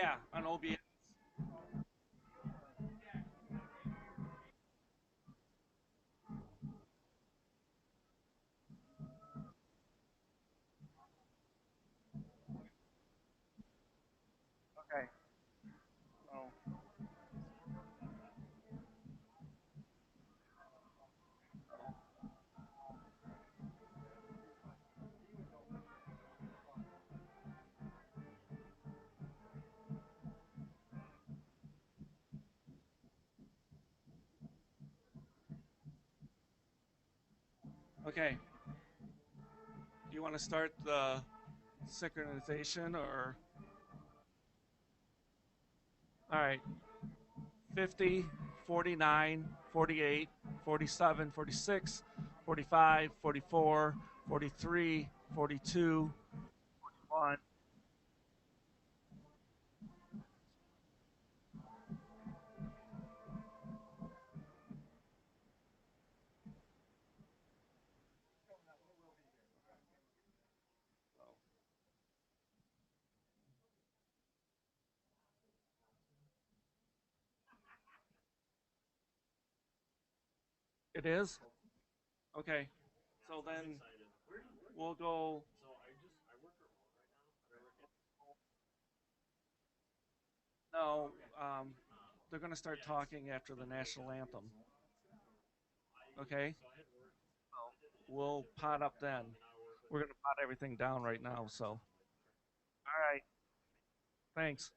Yeah, on OBS. Okay. Oh, okay. Do you want to start the synchronization or? All right. 50, 49, 48, 47, 46, 45, 44, 43, 42, 1. It is? Okay. So then we'll go. No, they're going to start talking after the national anthem. Okay? We'll pot up then. We're going to pot everything down right now. So, all right. Thanks.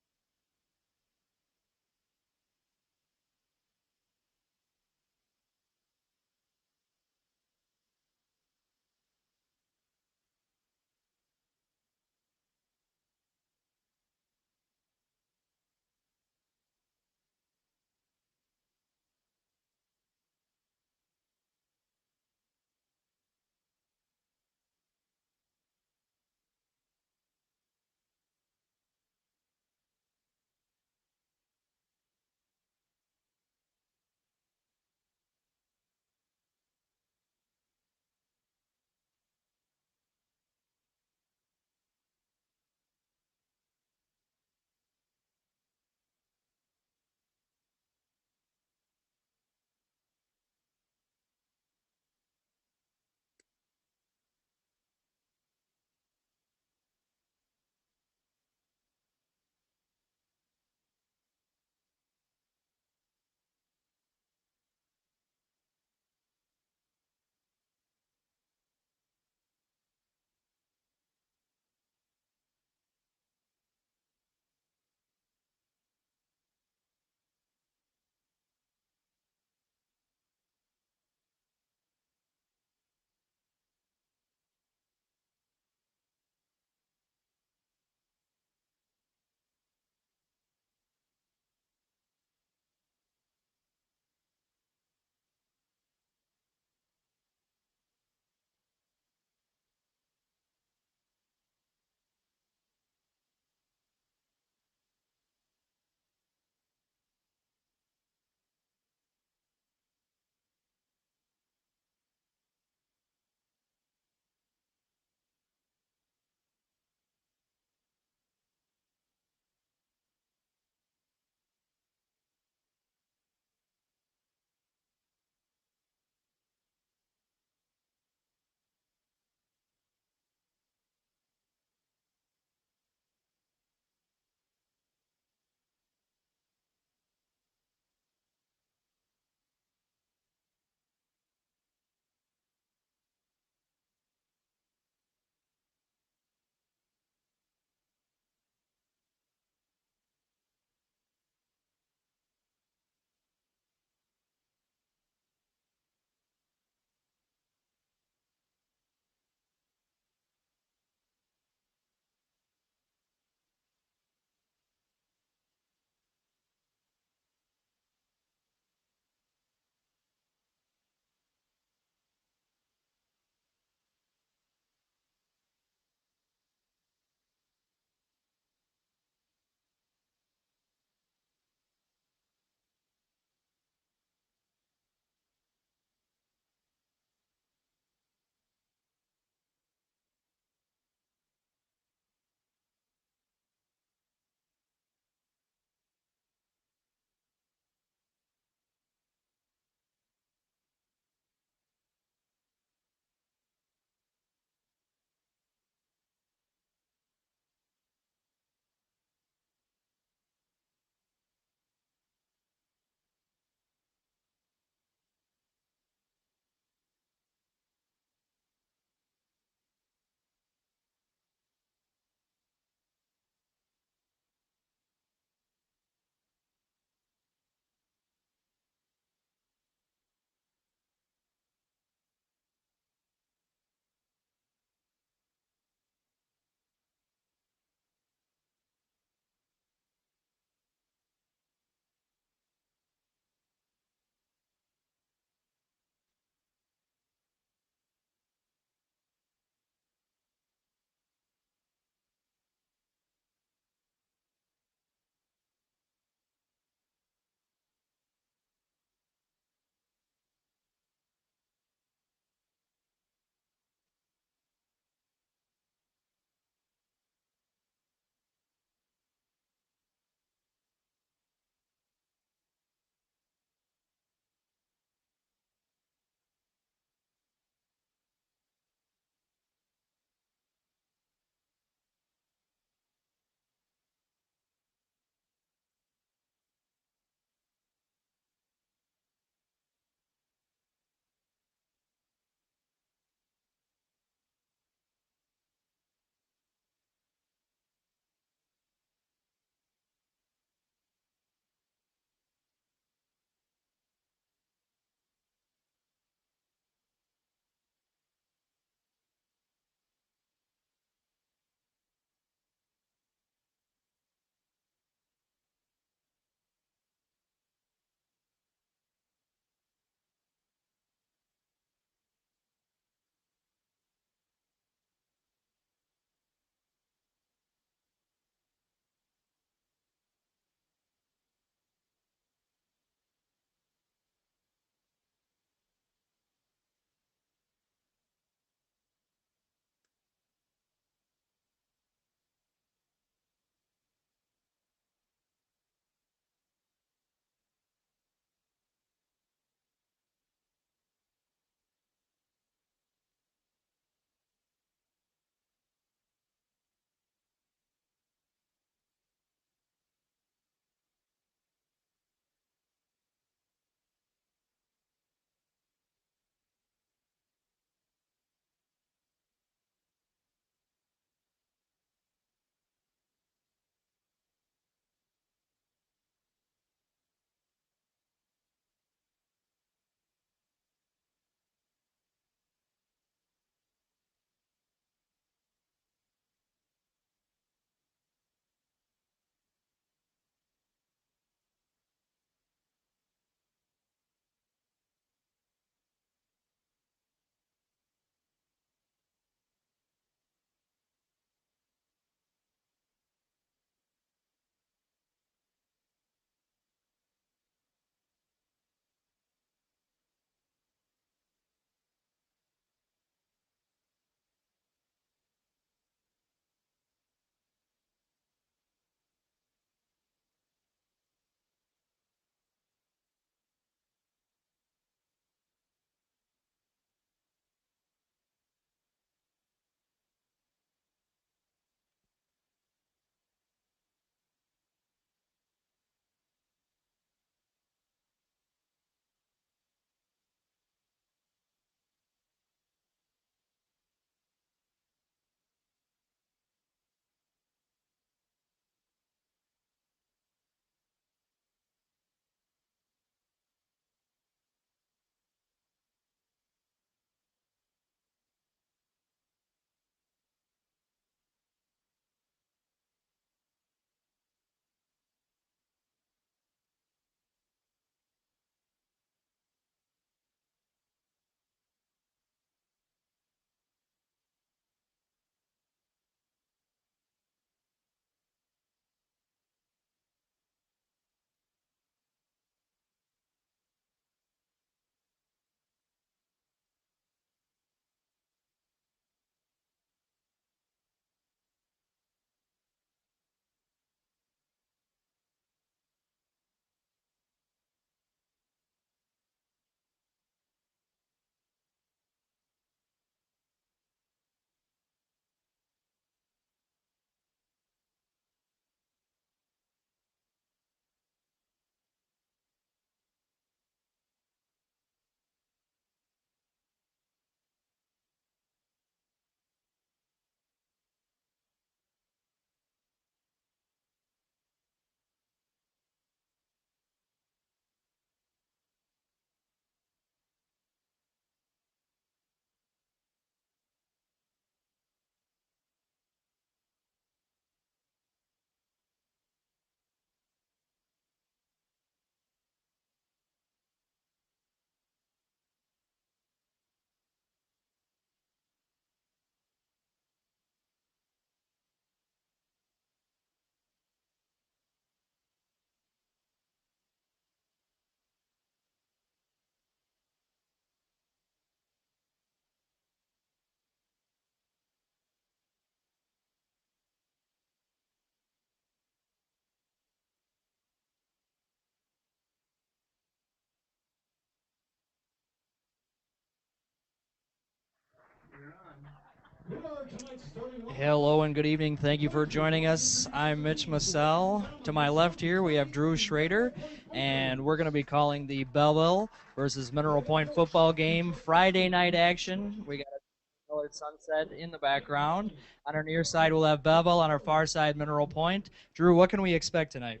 Hello and good evening. Thank you for joining us. I'm Mitch Massell. To my left here, we have Drew Schrader, and we're going to be calling the Belleville versus Mineral Point football game. Friday night action. We got a colored sunset in the background. On our near side, we'll have Belleville. On our far side, Mineral Point. Drew, what can we expect tonight?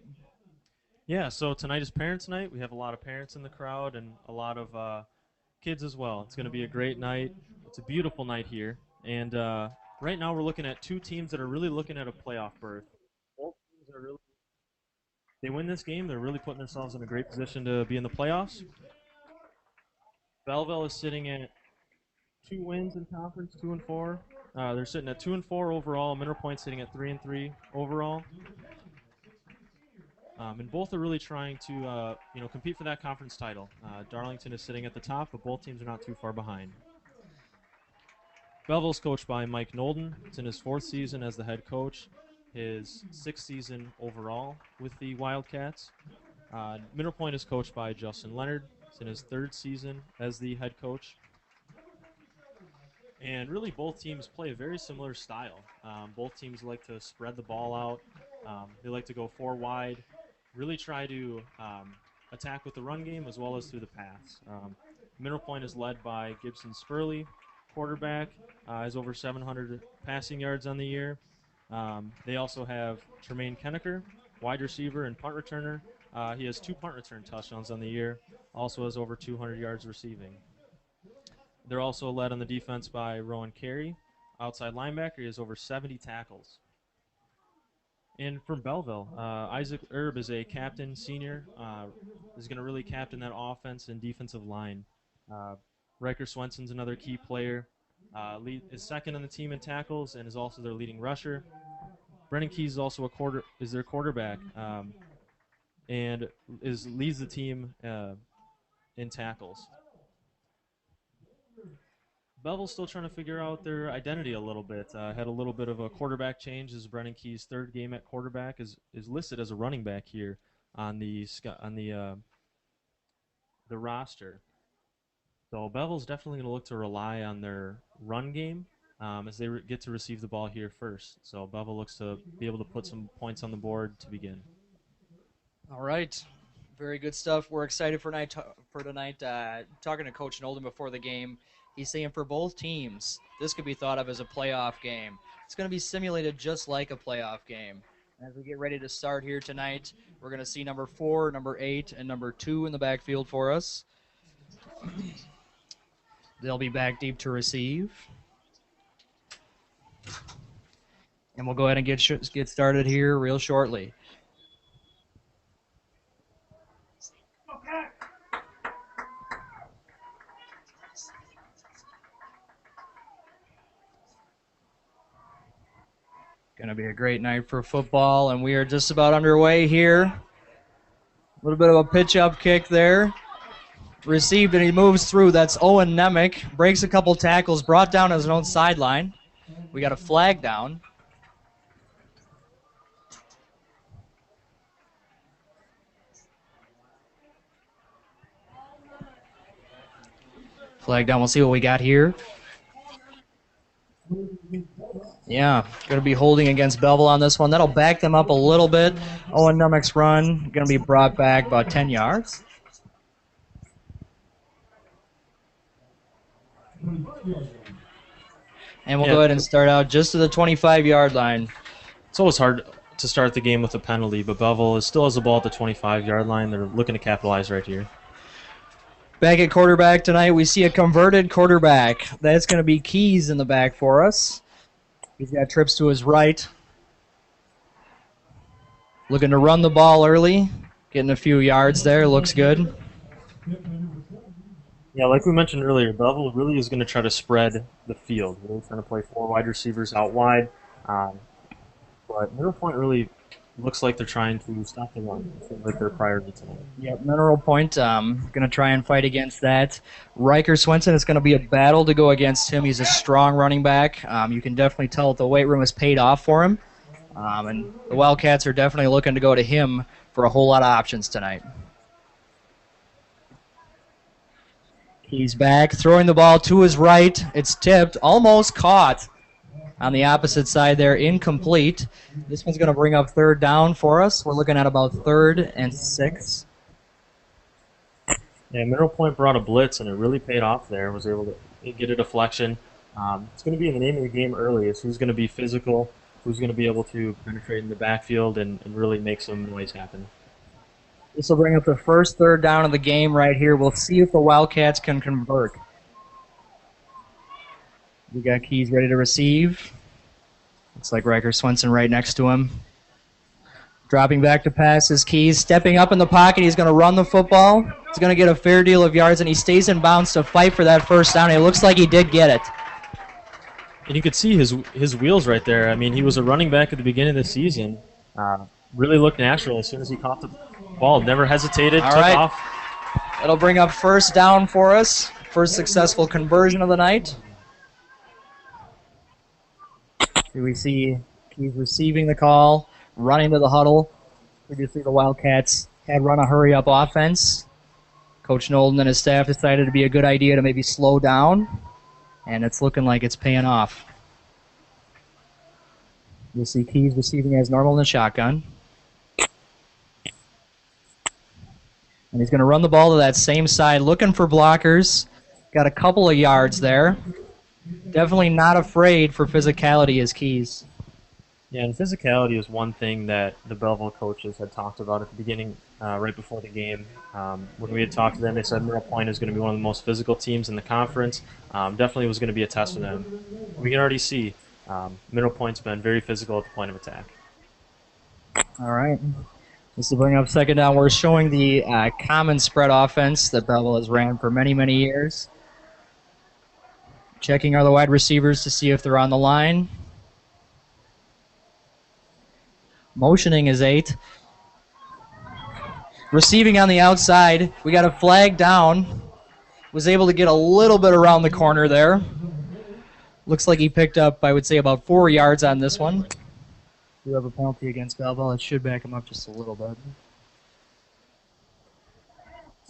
Yeah, so tonight is Parents' Night. We have a lot of parents in the crowd and a lot of kids as well. It's going to be a great night. It's a beautiful night here. And right now we're looking at two teams that are really looking at a playoff berth. Both teams are really, they win this game, they're really putting themselves in a great position to be in the playoffs. Belleville is sitting at 2 wins in conference, 2-4. They're sitting at 2-4 overall. Mineral Point sitting at 3-3 overall. And both are really trying to, compete for that conference title. Darlington is sitting at the top, but both teams are not too far behind. Belleville's coached by Mike Nolden. It's in his 4th season as the head coach, his 6th season overall with the Wildcats. Mineral Point is coached by Justin Leonard. It's in his 3rd season as the head coach. And really, both teams play a very similar style. Both teams like to spread the ball out. They like to go 4 wide, really try to attack with the run game as well as through the pass. Mineral Point is led by Gibson Spurley, quarterback, has over 700 passing yards on the year. They also have Tremaine Kennecker, wide receiver and punt returner. He has 2 punt return touchdowns on the year, also has over 200 yards receiving. They're also led on the defense by Rowan Carey, outside linebacker. He has over 70 tackles. And from Belleville, Isaac Erb is a captain, senior, is going to really captain that offense and defensive line. Riker Swenson's another key player, is second on the team in tackles and is also their leading rusher. Brennan Keys is also is their quarterback, and leads the team in tackles. Belleville's still trying to figure out their identity a little bit. Had a little bit of a quarterback change as Brennan Key's 3rd game at quarterback is listed as a running back here on the roster. So Belleville's definitely going to look to rely on their run game as they get to receive the ball here first. So Belleville looks to be able to put some points on the board to begin. All right. Very good stuff. We're excited for tonight. Talking to Coach Nolden before the game, he's saying for both teams, this could be thought of as a playoff game. It's going to be simulated just like a playoff game. As we get ready to start here tonight, we're going to see number 4, number 8, and number 2 in the backfield for us. They'll be back deep to receive. And we'll go ahead and get started here real shortly. Going to be a great night for football, and we are just about underway here. A little bit of a pitch-up kick there. Received, and he moves through. That's Owen Nemick. Breaks a couple tackles, brought down as an own sideline. We got a flag down. Flag down. We'll see what we got here. Yeah, going to be holding against Belleville on this one. That'll back them up a little bit. Owen Nemick's run going to be brought back about 10 yards. And we'll go ahead and start out just to the 25-yard line. It's always hard to start the game with a penalty, but Belleville still has the ball at the 25-yard line. They're looking to capitalize right here. Back at quarterback tonight, we see a converted quarterback. That's going to be Keys in the back for us. He's got trips to his right. Looking to run the ball early. Getting a few yards there. Looks good. Yeah, like we mentioned earlier, Belleville really is going to try to spread the field. Really trying to play 4 wide receivers out wide. But Mineral Point really looks like they're trying to stop the run. It seems like their priority tonight. Yep, Mineral Point going to try and fight against that. Riker Swenson, it's going to be a battle to go against him. He's a strong running back. You can definitely tell that the weight room has paid off for him. And the Wildcats are definitely looking to go to him for a whole lot of options tonight. He's back, throwing the ball to his right. It's tipped, almost caught on the opposite side there, incomplete. This one's going to bring up third down for us. We're looking at about 3rd and 6. Yeah, Mineral Point brought a blitz, and it really paid off there. Was able to get a deflection. It's going to be in the name of the game early is who's going to be physical, who's going to be able to penetrate in the backfield and really make some noise happen. This will bring up the first third down of the game right here. We'll see if the Wildcats can convert. We got Keys ready to receive. Looks like Riker Swenson right next to him. Dropping back to pass is Keys. Stepping up in the pocket. He's going to run the football. He's going to get a fair deal of yards, and he stays in bounds to fight for that first down. It looks like he did get it. And you could see his wheels right there. I mean, he was a running back at the beginning of the season. Really looked natural as soon as he caught the ball. Never hesitated, All took right. off. That'll bring up first down for us. First successful conversion of the night. Here we see Keys receiving the call, running to the huddle. Previously, the Wildcats had run a hurry-up offense. Coach Nolden and his staff decided it'd be a good idea to maybe slow down, and it's looking like it's paying off. You'll see Keys receiving as normal in the shotgun. And he's going to run the ball to that same side, looking for blockers. Got a couple of yards there. Definitely not afraid for physicality as Keys. Yeah, and physicality is one thing that the Belleville coaches had talked about at the beginning, right before the game. When we had talked to them, they said Mineral Point is going to be one of the most physical teams in the conference. Definitely was going to be a test for them. We can already see Mineral Point's been very physical at the point of attack. All right. This will bring up second down. We're showing the common spread offense that Belleville has ran for many, many years. Checking are the wide receivers to see if they're on the line. Motioning is 8. Receiving on the outside. We got a flag down. Was able to get a little bit around the corner there. Looks like he picked up, I would say, about 4 yards on this one. We have a penalty against Belleville. It should back him up just a little bit.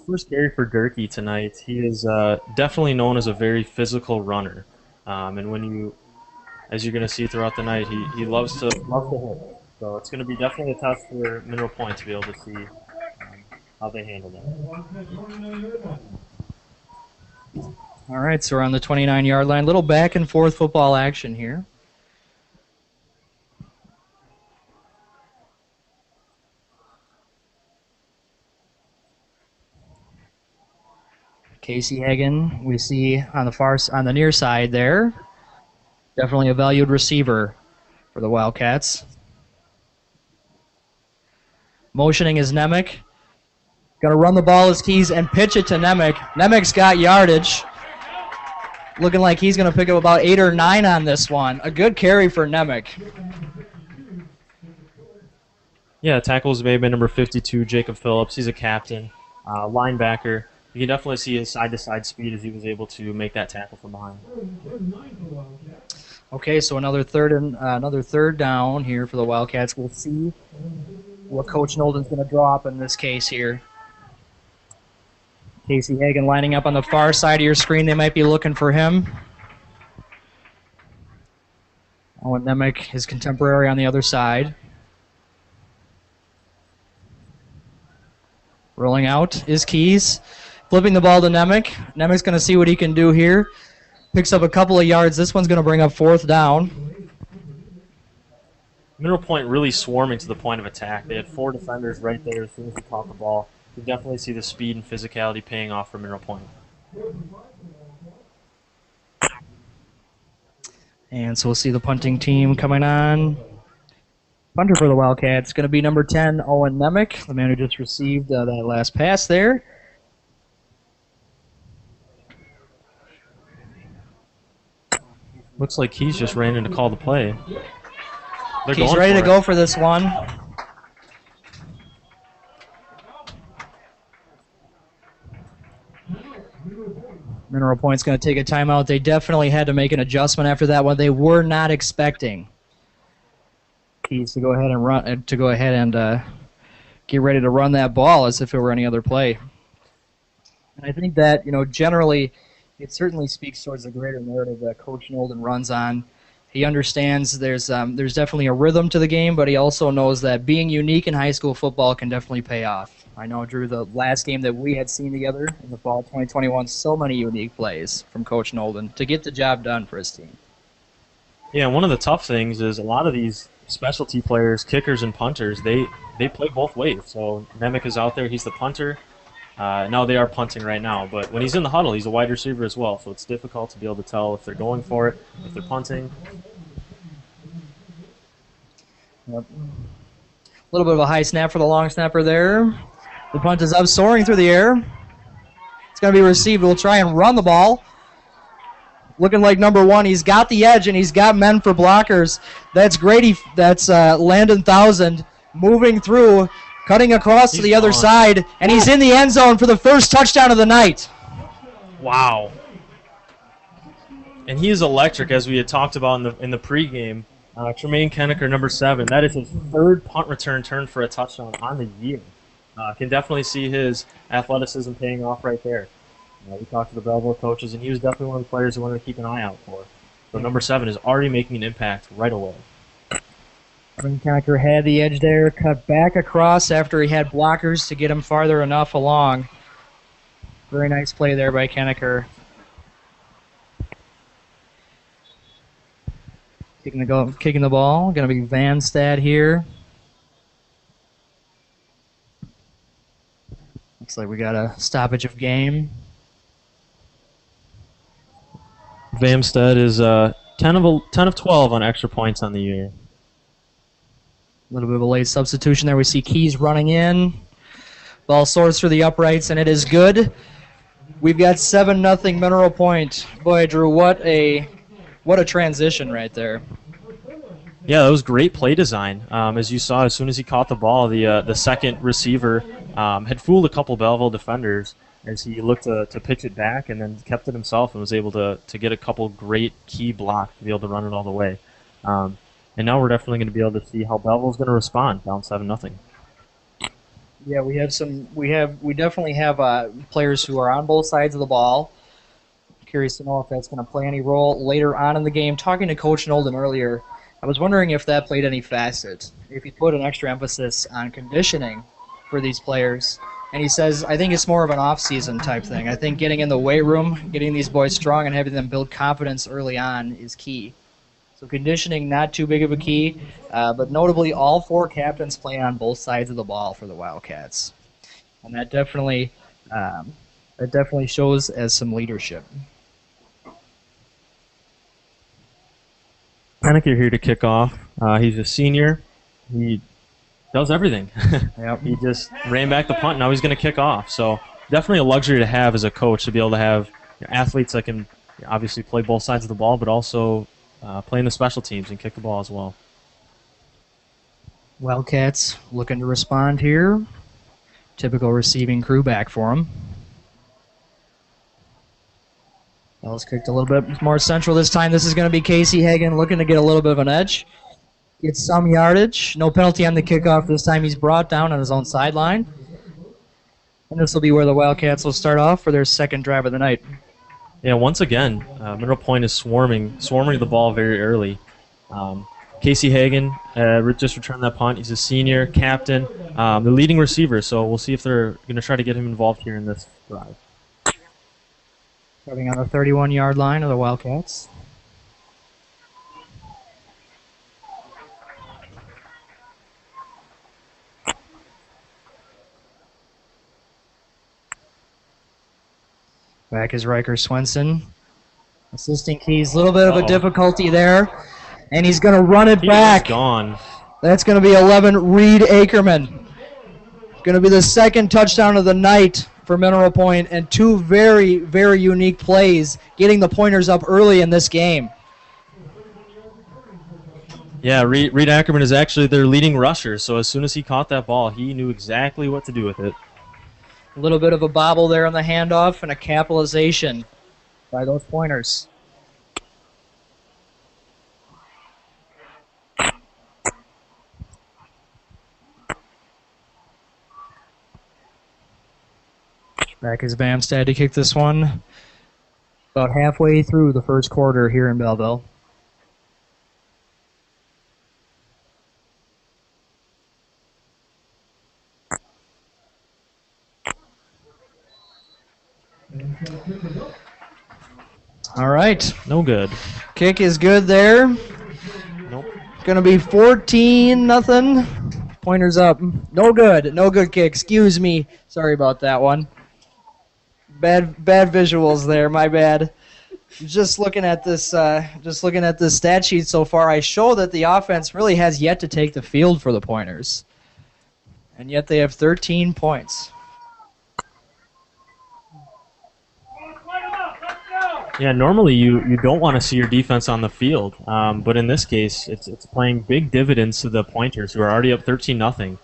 First carry for Durkee tonight. He is definitely known as a very physical runner, and when you, as you're going to see throughout the night, he loves to hit. So it's going to be definitely a test for Mineral Point to be able to see how they handle that. All right, so we're on the 29-yard line. Little back and forth football action here. Casey Hagan, we see on the near side there. Definitely a valued receiver for the Wildcats. Motioning is Nemec. Going to run the ball as Keys and pitch it to Nemec. Nemec's got yardage. Looking like he's going to pick up about 8 or 9 on this one. A good carry for Nemec. Yeah, tackles made by number 52, Jacob Phillips. He's a captain, linebacker. You can definitely see his side-to-side speed as he was able to make that tackle from behind. Okay, so another third down here for the Wildcats. We'll see what Coach Nolden's going to draw up in this case here. Casey Hagan lining up on the far side of your screen. They might be looking for him. Owen Nemec, his contemporary, on the other side. Rolling out is Keys. Flipping the ball to Nemec. Nemec's going to see what he can do here. Picks up a couple of yards. This one's going to bring up fourth down. Mineral Point really swarming to the point of attack. They had 4 defenders right there as soon as he caught the ball. You definitely see the speed and physicality paying off for Mineral Point. And so we'll see the punting team coming on. Punter for the Wildcats going to be number 10, Owen Nemec, the man who just received that last pass there. Looks like he's just ran in to call the play. He's ready to go for this one. Mineral Point's going to take a timeout. They definitely had to make an adjustment after that one. They were not expecting Keys to go ahead and run, get ready to run that ball as if it were any other play. And I think that, generally, it certainly speaks towards the greater narrative that Coach Nolden runs on. He understands there's definitely a rhythm to the game, but he also knows that being unique in high school football can definitely pay off. I know, Drew, the last game that we had seen together in the fall 2021, so many unique plays from Coach Nolden to get the job done for his team. Yeah, one of the tough things is a lot of these specialty players, kickers and punters, they play both ways. So Nemec is out there; he's the punter. Now they are punting right now, but when he's in the huddle, he's a wide receiver as well. So it's difficult to be able to tell if they're going for it, if they're punting. Yep. A little bit of a high snap for the long snapper there. The punt is up, soaring through the air. It's going to be received. We'll try and run the ball. Looking like number one. He's got the edge, and he's got men for blockers. That's Grady. That's Landon Thousand moving through, cutting across to the other side, and he's in the end zone for the first touchdown of the night. Wow. And he is electric, as we had talked about in the pregame. Tremaine Kennecker, number 7. That is his third punt return turn for a touchdown on the year. Can definitely see his athleticism paying off right there. We talked to the Belleville coaches, and he was definitely one of the players we wanted to keep an eye out for. So number 7 is already making an impact right away. Tremaine Kennecker had the edge there, cut back across after he had blockers to get him farther enough along. Very nice play there by Kennecker. Kicking the ball, going to be Vanstad here. Looks like we got a stoppage of game. Vamstead is 10 of 12 on extra points on the year. A little bit of a late substitution there. We see Keys running in. Ball soars through the uprights, and it is good. We've got 7-0 Mineral Point. Boy, Drew, what a transition right there. Yeah, that was great play design. As you saw, as soon as he caught the ball, the second receiver had fooled a couple Belleville defenders as he looked to pitch it back and then kept it himself and was able to get a couple great key blocks to be able to run it all the way. And now we're definitely going to be able to see how Belleville's going to respond down 7-0. Yeah, we definitely have players who are on both sides of the ball. Curious to know if that's going to play any role later on in the game. Talking to Coach Nolden earlier, I was wondering if that played any facet, if he put an extra emphasis on conditioning for these players. And he says, I think it's more of an off-season type thing. I think getting in the weight room, getting these boys strong and having them build confidence early on is key. So conditioning, not too big of a key, but notably all 4 captains play on both sides of the ball for the Wildcats. And that definitely shows as some leadership. Henniker here to kick off. He's a senior. He does everything. Yep. He just ran back the punt. Now he's going to kick off. So definitely a luxury to have as a coach to be able to have athletes that can obviously play both sides of the ball, but also play in the special teams and kick the ball as well. Wildcats looking to respond here. Typical receiving crew back for him. Ball's kicked a little bit more central this time. This is going to be Casey Hagan looking to get a little bit of an edge. Gets some yardage. No penalty on the kickoff this time. He's brought down on his own sideline. And this will be where the Wildcats will start off for their second drive of the night. Yeah, once again, Mineral Point is swarming the ball very early. Casey Hagan just returned that punt. He's a senior, captain, the leading receiver, so we'll see if they're going to try to get him involved here in this drive. Starting on the 31-yard line of the Wildcats. Back is Riker Swenson. Assisting Keys, a little bit of a difficulty there. And he's going to run it back. He's gone. That's going to be 11, Reed Ackerman. Going to be the second touchdown of the night for Mineral Point, and 2 very, very unique plays, getting the pointers up early in this game. Yeah, Reed Ackerman is actually their leading rusher, so as soon as he caught that ball, he knew exactly what to do with it. A little bit of a bobble there on the handoff and a capitalization by those pointers. Back is Bamstead to kick this one. About halfway through the first quarter here in Belleville. All right. No good. Kick is good there. Nope. Going to be 14-0. Pointers up. No good. No good kick. Excuse me. Sorry about that one. Bad visuals there. My bad. Just looking at this stat sheet so far, I show that the offense really has yet to take the field for the Pointers. And yet they have 13 points. Yeah, normally you don't want to see your defense on the field, but in this case, it's playing big dividends to the Pointers, who are already up 13-0. We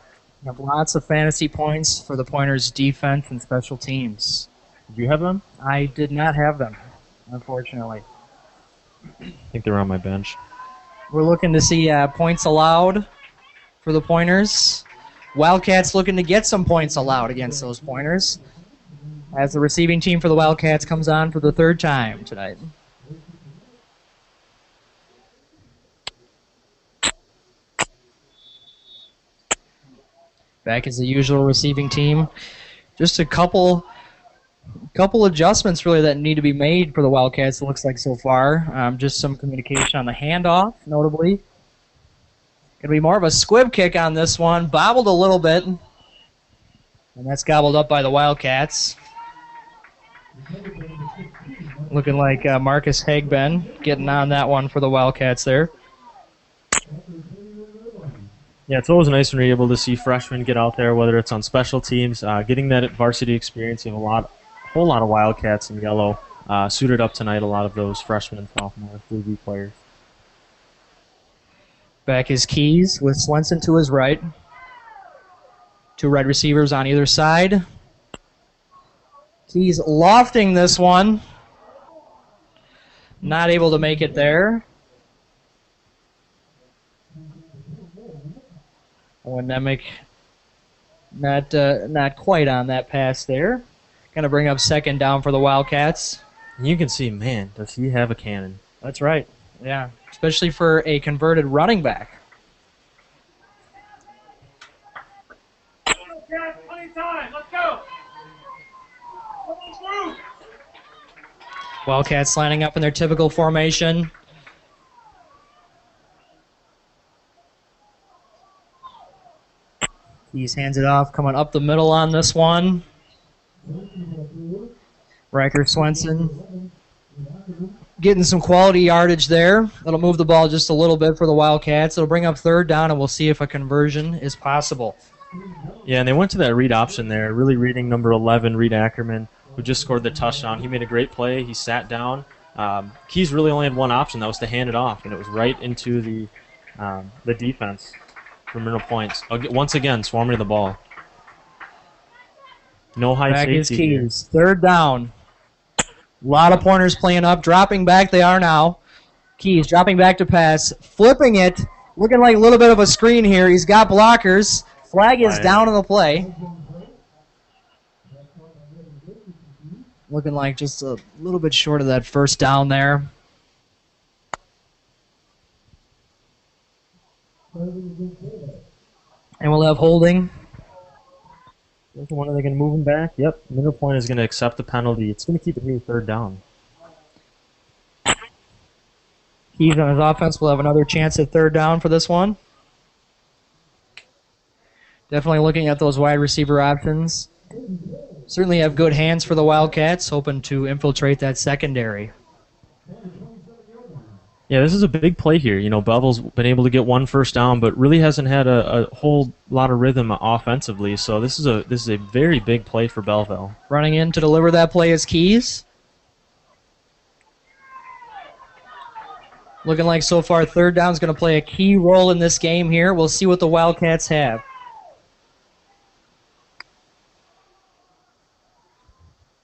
have lots of fantasy points for the Pointers' defense and special teams. Did you have them? I did not have them, unfortunately. I think they're on my bench. We're looking to see points allowed for the Pointers. Wildcats looking to get some points allowed against those Pointers, as the receiving team for the Wildcats comes on for the third time tonight. Back is the usual receiving team. Just a couple adjustments really that need to be made for the Wildcats, it looks like so far. Just some communication on the handoff, notably. Going to be more of a squib kick on this one. Bobbled a little bit. And that's gobbled up by the Wildcats. Looking like Marcus Hagben getting on that one for the Wildcats there. Yeah, it's always nice when you're able to see freshmen get out there, whether it's on special teams, getting that varsity experience. You have a whole lot of Wildcats in yellow suited up tonight. A lot of those freshmen and sophomore 3V players. Back is Keys with Swenson to his right. Two red receivers on either side. Keys lofting this one. Not able to make it there. Owenemic not quite on that pass there. Going to bring up second down for the Wildcats. You can see, man, does he have a cannon? That's right. Yeah, especially for a converted running back. Wildcats lining up in their typical formation. Keys hands it off, coming up the middle on this one. Riker Swenson getting some quality yardage there. That'll move the ball just a little bit for the Wildcats. It'll bring up third down, and we'll see if a conversion is possible. Yeah, and they went to that read option there, really reading number 11, Reed Ackerman, who just scored the touchdown. He made a great play. He sat down. Keys really only had one option. That was to hand it off, and it was right into the defense for Mineral Points. Once again, swarming the ball. No high back safety. Back is Keys. Third down. A lot of Pointers playing up. Dropping back they are now. Keys dropping back to pass. Flipping it. Looking like a little bit of a screen here. He's got blockers. Flag is down on the play. Looking like just a little bit short of that first down there. And we'll have holding. When are they going to move him back? Yep, Mineral Point is going to accept the penalty. It's going to keep it here third down. Keys on his offense will have another chance at third down for this one. Definitely looking at those wide receiver options. Certainly have good hands for the Wildcats, hoping to infiltrate that secondary. Yeah, this is a big play here. You know, Belleville's been able to get one first down, but really hasn't had a whole lot of rhythm offensively. So this is a very big play for Belleville. Running in to deliver that play is Keys. Looking like so far third down is going to play a key role in this game here. We'll see what the Wildcats have.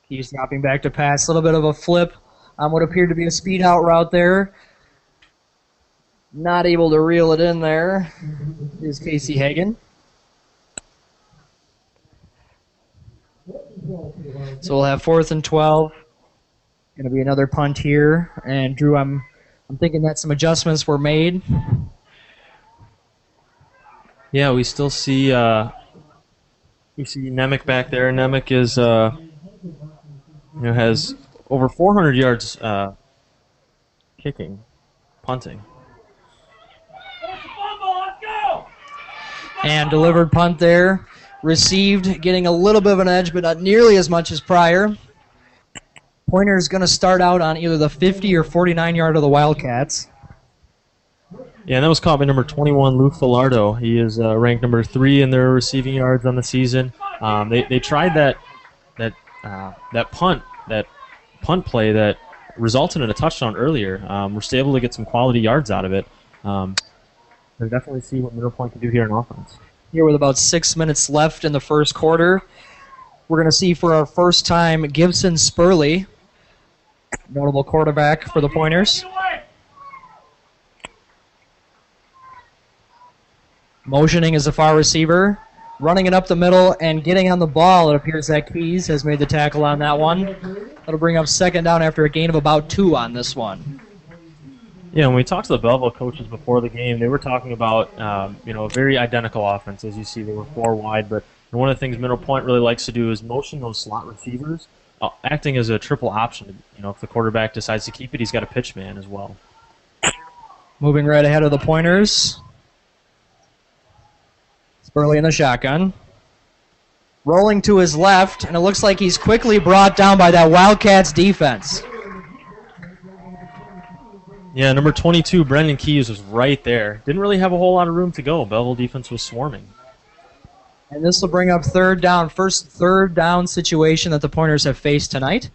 Keys dropping back to pass. A little bit of a flip on what appeared to be a speed out route there. Not able to reel it in there is Casey Hagan. So we'll have 4th and 12. Going to be another punt here. And Drew, I'm thinking that some adjustments were made. Yeah, we still see Nemec back there. Nemec is has over 400 yards kicking, punting. And delivered punt there. Received, getting a little bit of an edge, but not nearly as much as prior. Pointer's going to start out on either the 50 or 49 yard of the Wildcats. Yeah, and that was caught by number 21, Luke Filardo. He is ranked number 3 in their receiving yards on the season. They tried that punt play that resulted in a touchdown earlier. We're still able to get some quality yards out of it. They definitely see what Middle Point can do here in offense. Here with about 6 minutes left in the first quarter, we're going to see for our first time Gibson Spurley, notable quarterback for the Pointers. Motioning as a far receiver, running it up the middle and getting on the ball. It appears that Keys has made the tackle on that one. That'll bring up second down after a gain of about 2 on this one. Yeah, when we talked to the Belleville coaches before the game, they were talking about a very identical offense. As you see, they were 4 wide, but one of the things Middle Point really likes to do is motion those slot receivers, acting as a triple option. If the quarterback decides to keep it, he's got a pitch man as well. Moving right ahead of the Pointers. Spurley in the shotgun. Rolling to his left, and it looks like he's quickly brought down by that Wildcats defense. Yeah, number 22, Brendan Keys, was right there. Didn't really have a whole lot of room to go. Belleville defense was swarming. And this will bring up third down, first third down situation that the Pointers have faced tonight.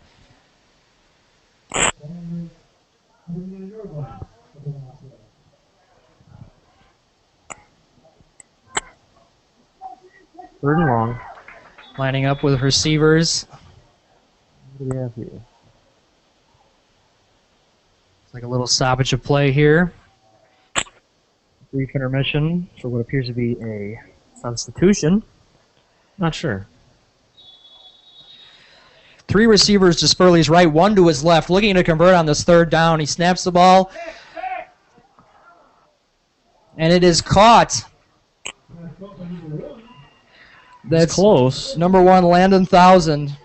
Third and long. Lining up with receivers. What do we have here? It's like a little stoppage of play here. Brief intermission for what appears to be a substitution. Not sure. 3 receivers to Spurley's right, 1 to his left, looking to convert on this third down. He snaps the ball. And it is caught. That's close. Number 1, Landon Thousand.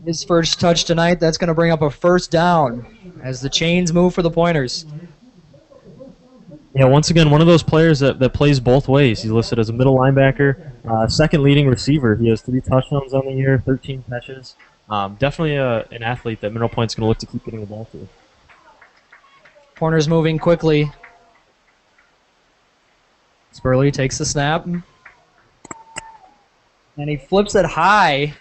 His first touch tonight. That's going to bring up a first down as the chains move for the Pointers. Yeah, once again, one of those players that plays both ways. He's listed as a middle linebacker, second leading receiver. He has 3 touchdowns on the year, 13 catches. Definitely an athlete that Middle Point's going to look to keep getting the ball to. Pointers moving quickly. Spurley takes the snap. And he flips it high.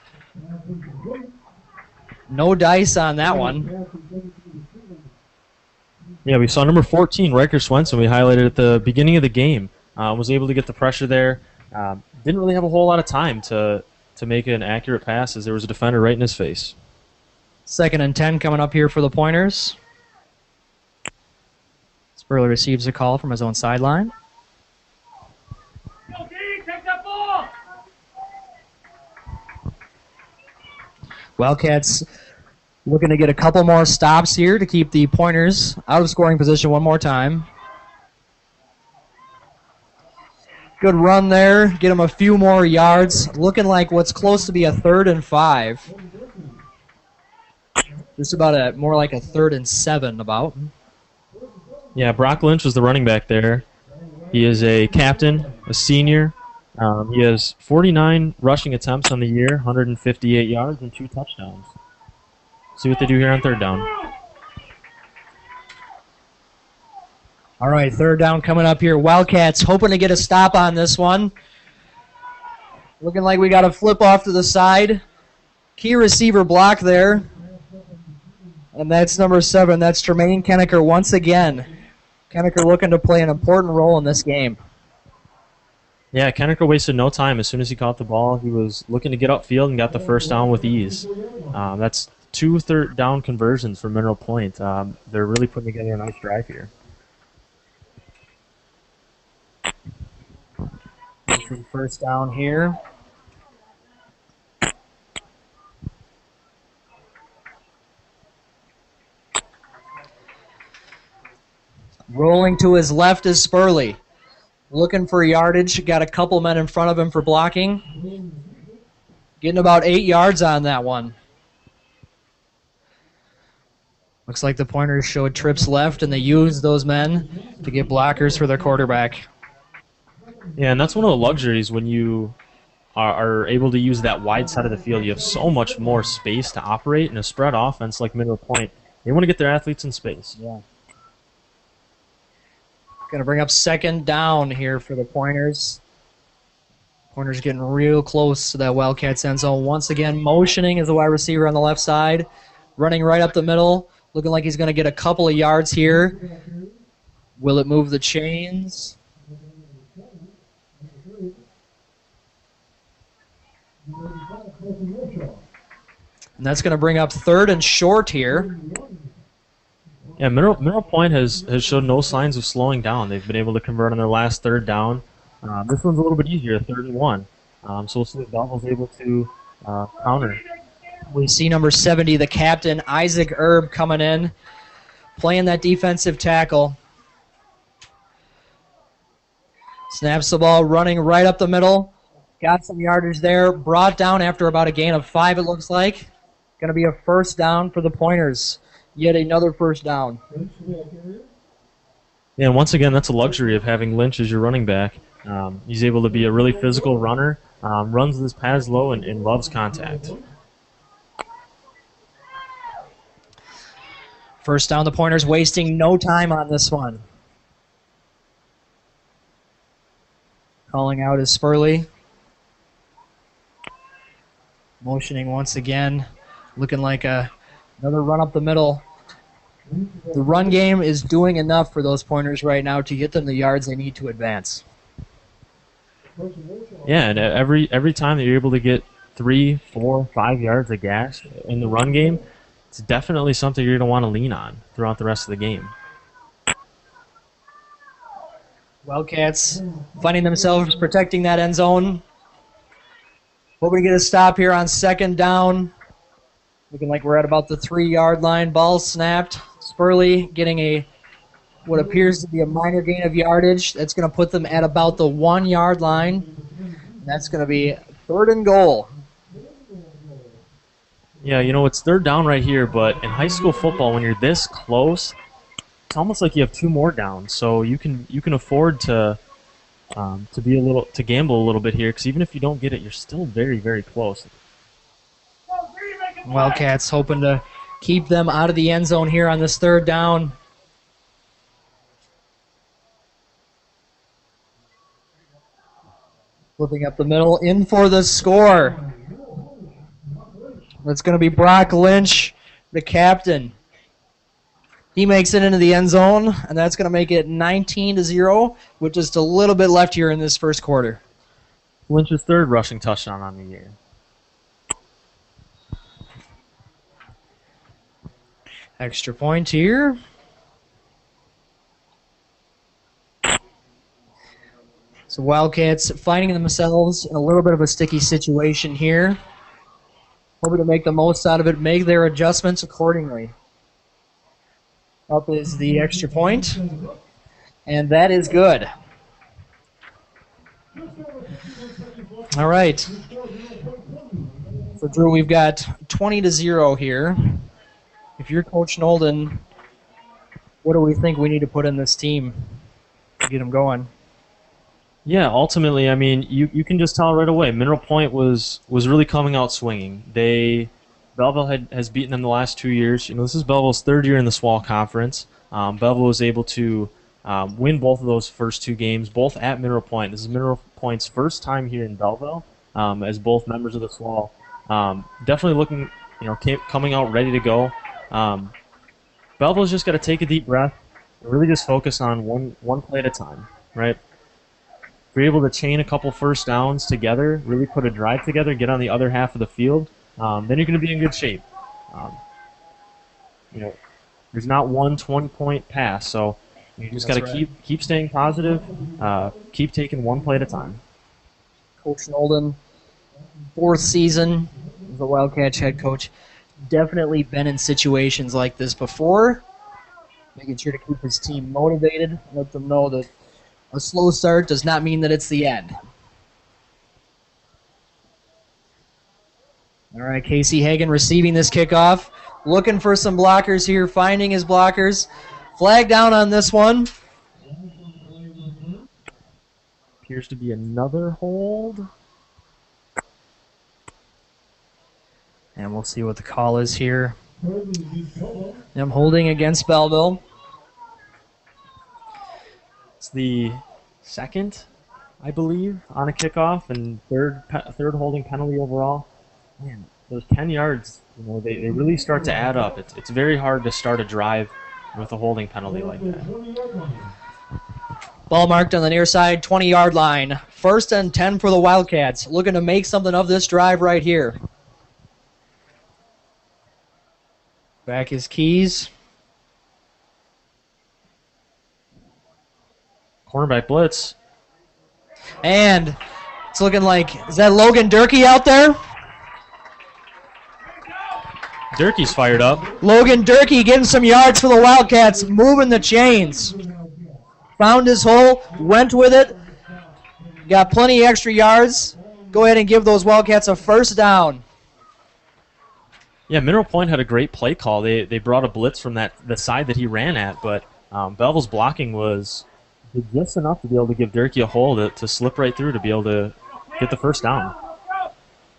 No dice on that one. Yeah, we saw number 14, Riker Swenson. We highlighted at the beginning of the game. Was able to get the pressure there. Didn't really have a whole lot of time to make an accurate pass as there was a defender right in his face. 2nd and 10 coming up here for the Pointers. Spurley receives a call from his own sideline. Wildcats looking to get a couple more stops here to keep the Pointers out of scoring position one more time. Good run there. Get them a few more yards. Looking like what's close to be a 3rd and 5. Just about more like a 3rd and 7 about. Yeah, Brock Lynch was the running back there. He is a captain, a senior. He has 49 rushing attempts on the year, 158 yards, and 2 touchdowns. See what they do here on 3rd down. All right, 3rd down coming up here. Wildcats hoping to get a stop on this one. Looking like we got a flip off to the side. Key receiver block there. And that's number 7. That's Tremaine Kennecker once again. Kennecker looking to play an important role in this game. Yeah, Kennecker wasted no time. As soon as he caught the ball, he was looking to get upfield and got the first down with ease. That's 2 third down conversions for Mineral Point. They're really putting together a nice drive here. First down here. Rolling to his left is Spurley. Looking for yardage. Got a couple men in front of him for blocking. Getting about 8 yards on that one. Looks like the Pointers showed trips left, and they used those men to get blockers for their quarterback. Yeah, and that's one of the luxuries when you are able to use that wide side of the field. You have so much more space to operate in a spread offense like Mineral Point. They want to get their athletes in space. Yeah. Going to bring up second down here for the Pointers. Pointers getting real close to that Wildcats end zone. Once again, motioning as the wide receiver on the left side. Running right up the middle. Looking like he's going to get a couple of yards here. Will it move the chains? And that's going to bring up third and short here. Yeah, Mineral Point has shown no signs of slowing down. They've been able to convert on their last third down. This one's a little bit easier, 3rd and 1. So we'll see if Belleville's able to counter. We see number 70, the captain, Isaac Erb, coming in, playing that defensive tackle. Snaps the ball, running right up the middle. Got some yardage there. Brought down after about a gain of 5, it looks like. Going to be a first down for the Pointers. Yet another first down. Yeah, and once again, that's a luxury of having Lynch as your running back. He's able to be a really physical runner, runs his pads low, and loves contact. First down, the Pointers wasting no time on this one. Calling out is Spurley. Motioning once again. Looking like another run up the middle. The run game is doing enough for those Pointers right now to get them the yards they need to advance. Yeah, and every time that you're able to get 3, 4, 5 yards of gas in the run game, it's definitely something you're going to want to lean on throughout the rest of the game. Wildcats finding themselves protecting that end zone. Hoping to get a stop here on second down. Looking like we're at about the 3-yard line. Ball snapped. Spurley getting what appears to be a minor gain of yardage. That's going to put them at about the 1-yard line. And that's going to be 3rd and goal. Yeah, it's 3rd down right here, but in high school football, when you're this close, it's almost like you have 2 more downs. So you can afford to gamble a little bit here, because even if you don't get it, you're still very, very close. Wildcats hoping to keep them out of the end zone here on this 3rd down. Flipping up the middle, in for the score. That's going to be Brock Lynch, the captain. He makes it into the end zone, and that's going to make it 19-0 with just a little bit left here in this first quarter. Lynch's 3rd rushing touchdown on the year. Extra point here. So Wildcats finding themselves in a little bit of a sticky situation here. Hoping to make the most out of it, make their adjustments accordingly. Up is the extra point, and that is good. All right. So, Drew, we've got 20-0 here. If you're Coach Nolden, what do we think we need to put in this team to get them going? Yeah, ultimately, I mean, you can just tell right away. Mineral Point was really coming out swinging. Belleville has beaten them the last 2 years. This is Belleville's 3rd year in the SWAL Conference. Belleville was able to win both of those first 2 games, both at Mineral Point. This is Mineral Point's first time here in Belleville as both members of the SWAL. Definitely looking, coming out ready to go. Belleville's just got to take a deep breath and really just focus on one play at a time, right? If you're able to chain a couple first downs together, really put a drive together, get on the other half of the field, then you're going to be in good shape. There's not one 20-point pass, so you just got to keep staying positive, keep taking one play at a time. Coach Nolden, 4th season as the Wildcats head coach, definitely been in situations like this before. making sure to keep his team motivated, let them know that a slow start does not mean that it's the end. All right, Casey Hagan receiving this kickoff. Looking for some blockers here, finding his blockers. Flag down on this one. Appears to be another hold. And we'll see what the call is here. I'm holding against Belleville. It's the second, I believe, on a kickoff and third holding penalty overall. Man, those 10 yards, they really start to add up. It's very hard to start a drive with a holding penalty like that. Ball marked on the near side, 20-yard line. 1st and 10 for the Wildcats. Looking to make something of this drive right here. Back is Keys. Cornerback blitz. And it's looking like, is that Logan Durkee out there? Durkee's fired up. Logan Durkee getting some yards for the Wildcats, moving the chains. Found his hole, went with it. Got plenty of extra yards. Go ahead and give those Wildcats a 1st down. Yeah, Mineral Point had a great play call. They brought a blitz from the side that he ran at, but Belleville's blocking was just enough to be able to give Durkee a hole to slip right through to be able to get the 1st down.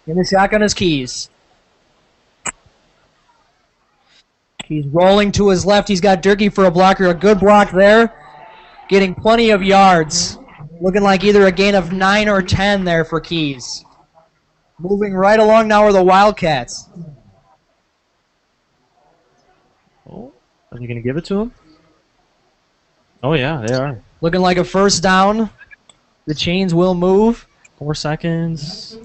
In the shotgun is Keys. He's rolling to his left. He's got Durkee for a blocker. A good block there. Getting plenty of yards. Looking like either a gain of 9 or 10 there for Keys. Moving right along now are the Wildcats. Oh, are they going to give it to him? Oh, yeah, they are. Looking like a 1st down. The chains will move. 4 seconds.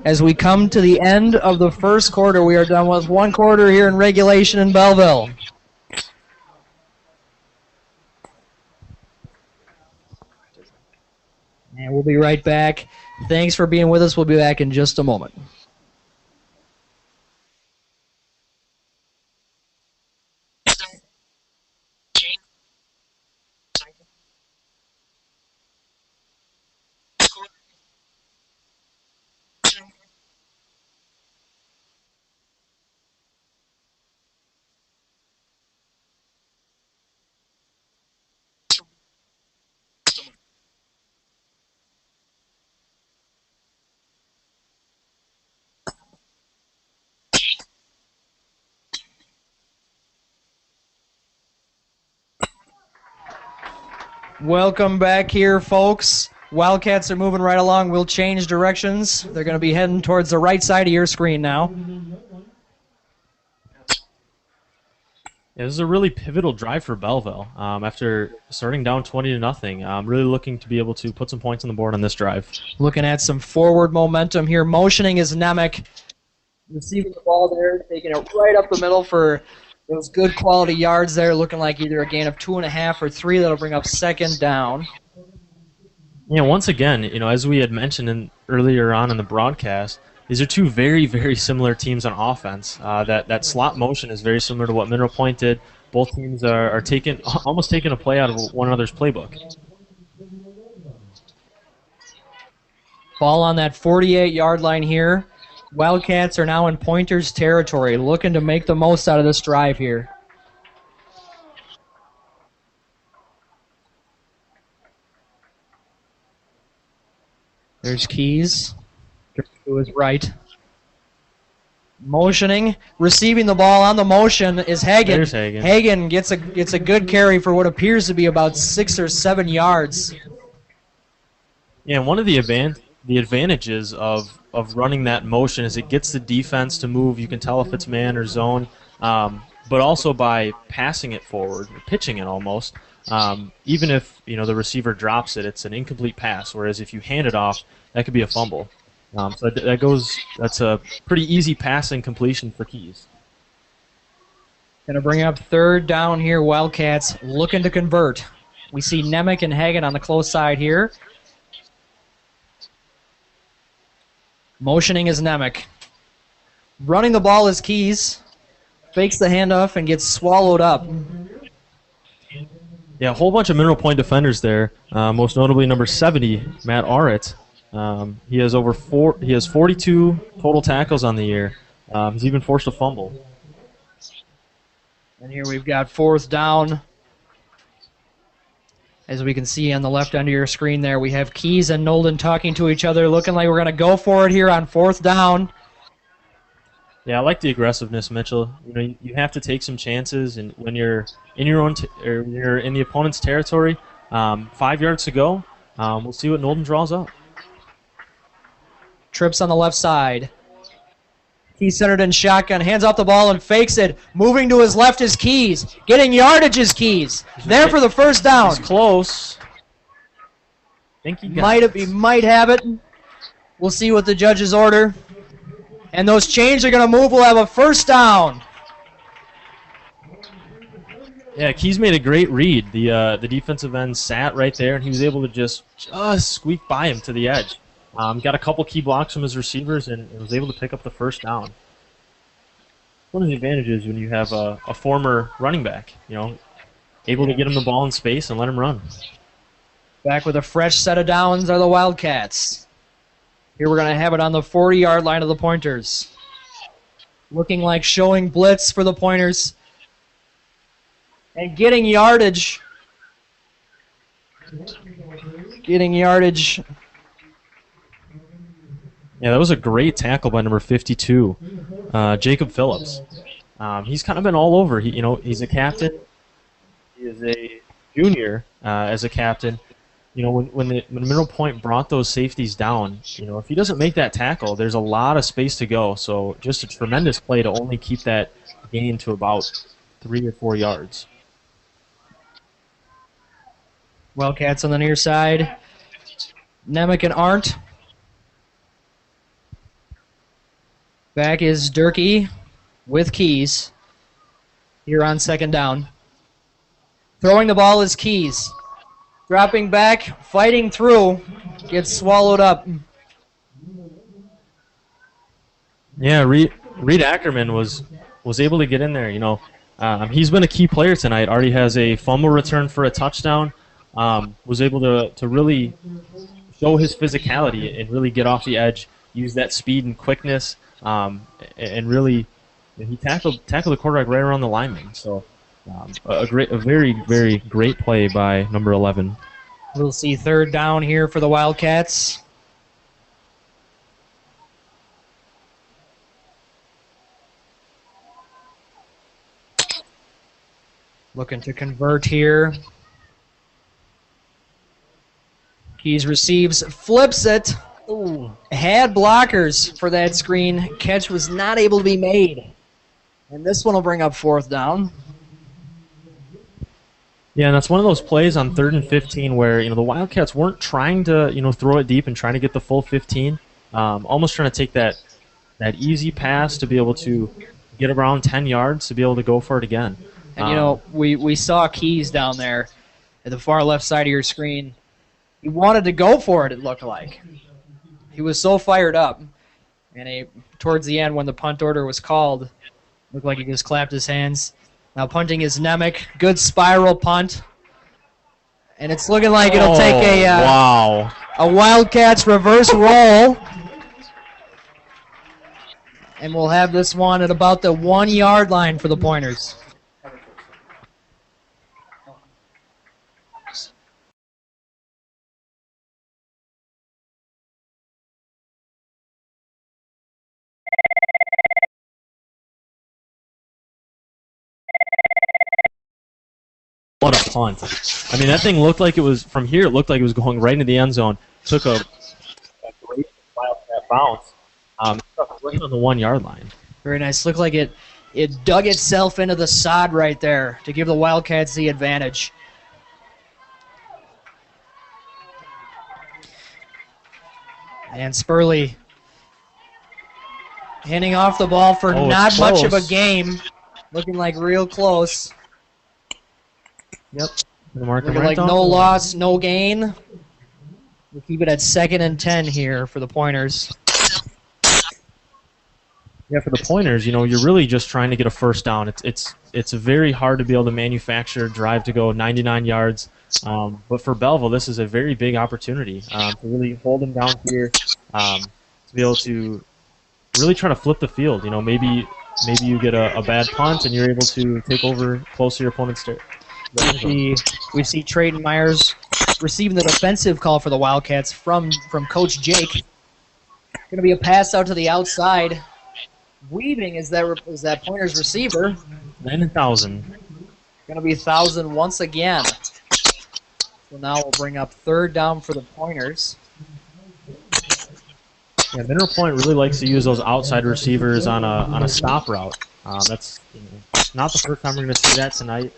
As we come to the end of the 1st quarter, we are done with 1 quarter here in regulation in Belleville. And we'll be right back. Thanks for being with us. We'll be back in just a moment. Welcome back here, folks. Wildcats are moving right along. We'll change directions. They're going to be heading towards the right side of your screen now. Yeah, this is a really pivotal drive for Belleville. After starting down 20-0, really looking to be able to put some points on the board on this drive. Looking at some forward momentum here. Motioning is Nemec. Receiving the ball there, taking it right up the middle for those good quality yards there. Looking like either a gain of 2.5 or 3. That'll bring up 2nd down. Yeah, once again, as we had mentioned earlier on in the broadcast, these are two very, very similar teams on offense. That slot motion is very similar to what Mineral Point did. Both teams are almost taking a play out of one another's playbook. Ball on that 48-yard line here. Wildcats are now in Pointers territory, looking to make the most out of this drive here. There's Keys to his right. Motioning, receiving the ball on the motion is Hagan. There's Hagan. Hagan gets a good carry for what appears to be about 6 or 7 yards. Yeah, one of the advantages of running that motion is it gets the defense to move. You can tell if it's man or zone, but also by passing it forward, or pitching it almost. Even if the receiver drops it, it's an incomplete pass. Whereas if you hand it off, that could be a fumble. So that's a pretty easy passing completion for Keys. Going to bring up 3rd down here. Wildcats looking to convert. We see Nemec and Hagan on the close side here. Motioning is Nemec. Running the ball is Keys. Fakes the handoff and gets swallowed up. Yeah, a whole bunch of Mineral Point defenders there. Most notably, number 70, Matt Arrett. He has 42 total tackles on the year. He's even forced a fumble. And here we've got 4th down. As we can see on the left end of your screen there, we have Keys and Nolden talking to each other, looking like we're going to go for it here on 4th down. Yeah, I like the aggressiveness, Mitchell. You know, you have to take some chances, and when you're in your own or you're in the opponent's territory, 5 yards to go. We'll see what Nolden draws up. Trips on the left side. Keys centered in shotgun, hands off the ball and fakes it. Moving to his left is Keys. Getting yardage is Keys. There for the first down. He's close. Think he might have it. We'll see what the judges order. And those chains are going to move. We'll have a first down. Yeah, Keys made a great read. The defensive end sat right there, and he was able to just squeak by him to the edge. Got a couple key blocks from his receivers and was able to pick up the first down. One of the advantages when you have a former running back, you know, able to get him the ball in space and let him run. Back with a fresh set of downs are the Wildcats. Here we're going to have it on the 40-yard line of the Pointers. Looking like showing blitz for the Pointers. And getting yardage. Yeah, that was a great tackle by number 52, Jacob Phillips. He's kind of been all over. He's a captain. He is a junior as a captain. You know, when Mineral Point brought those safeties down, you know, if he doesn't make that tackle, there's a lot of space to go. So just a tremendous play to only keep that gain to about 3 or 4 yards. Wildcats on the near side. Nemec and Arndt. Back is Durkee with Keys here on 2nd down. Throwing the ball is Keys. Dropping back, fighting through, gets swallowed up. Yeah, Reed Ackerman was able to get in there. You know, he's been a key player tonight. Already has a fumble return for a touchdown. Was able to really show his physicality and really get off the edge, use that speed and quickness, and really he tackled the quarterback right around the lineman. So a very, very great play by number 11. We'll see 3rd down here for the Wildcats. Looking to convert here. Keys receives, flips it. Ooh. Had blockers for that screen. Catch was not able to be made. And this one will bring up 4th down. Yeah, and that's one of those plays on 3rd and 15 where, you know, the Wildcats weren't trying to, you know, throw it deep and trying to get the full 15. Almost trying to take that easy pass to be able to get around 10 yards to be able to go for it again. And, you know, we saw Keys down there at the far left side of your screen. He wanted to go for it looked like. He was so fired up. And towards the end when the punt order was called, looked like he just clapped his hands. Now punting is Nemec. Good spiral punt. And it's looking like it'll take a Wildcats reverse roll. And we'll have this one at about the 1-yard line for the Pointers. What a punt. I mean, that thing looked like it was, from here, it looked like it was going right into the end zone. Took a great Wildcat bounce. Right on the 1-yard line. Very nice. Looked like it dug itself into the sod right there to give the Wildcats the advantage. And Spurley handing off the ball for not much of a game. Looking like real close. Yep. Looking like no loss, no gain. We'll keep it at 2nd and 10 here for the Pointers. Yeah, for the pointers, you're really just trying to get a first down. It's very hard to be able to manufacture a drive to go 99 yards. But for Belleville, this is a very big opportunity to really hold them down here, to be able to really try to flip the field. Maybe you get a bad punt and you're able to take over close to your opponent's We see Trayton Myers receiving the defensive call for the Wildcats from Coach Jake. Going to be a pass out to the outside. Weaving is that Pointers receiver. 9,000. Going to be 1,000 once again. So now we'll bring up third down for the Pointers. Yeah, Mineral Point really likes to use those outside receivers on a stop route. That's not the first time we're going to see that tonight.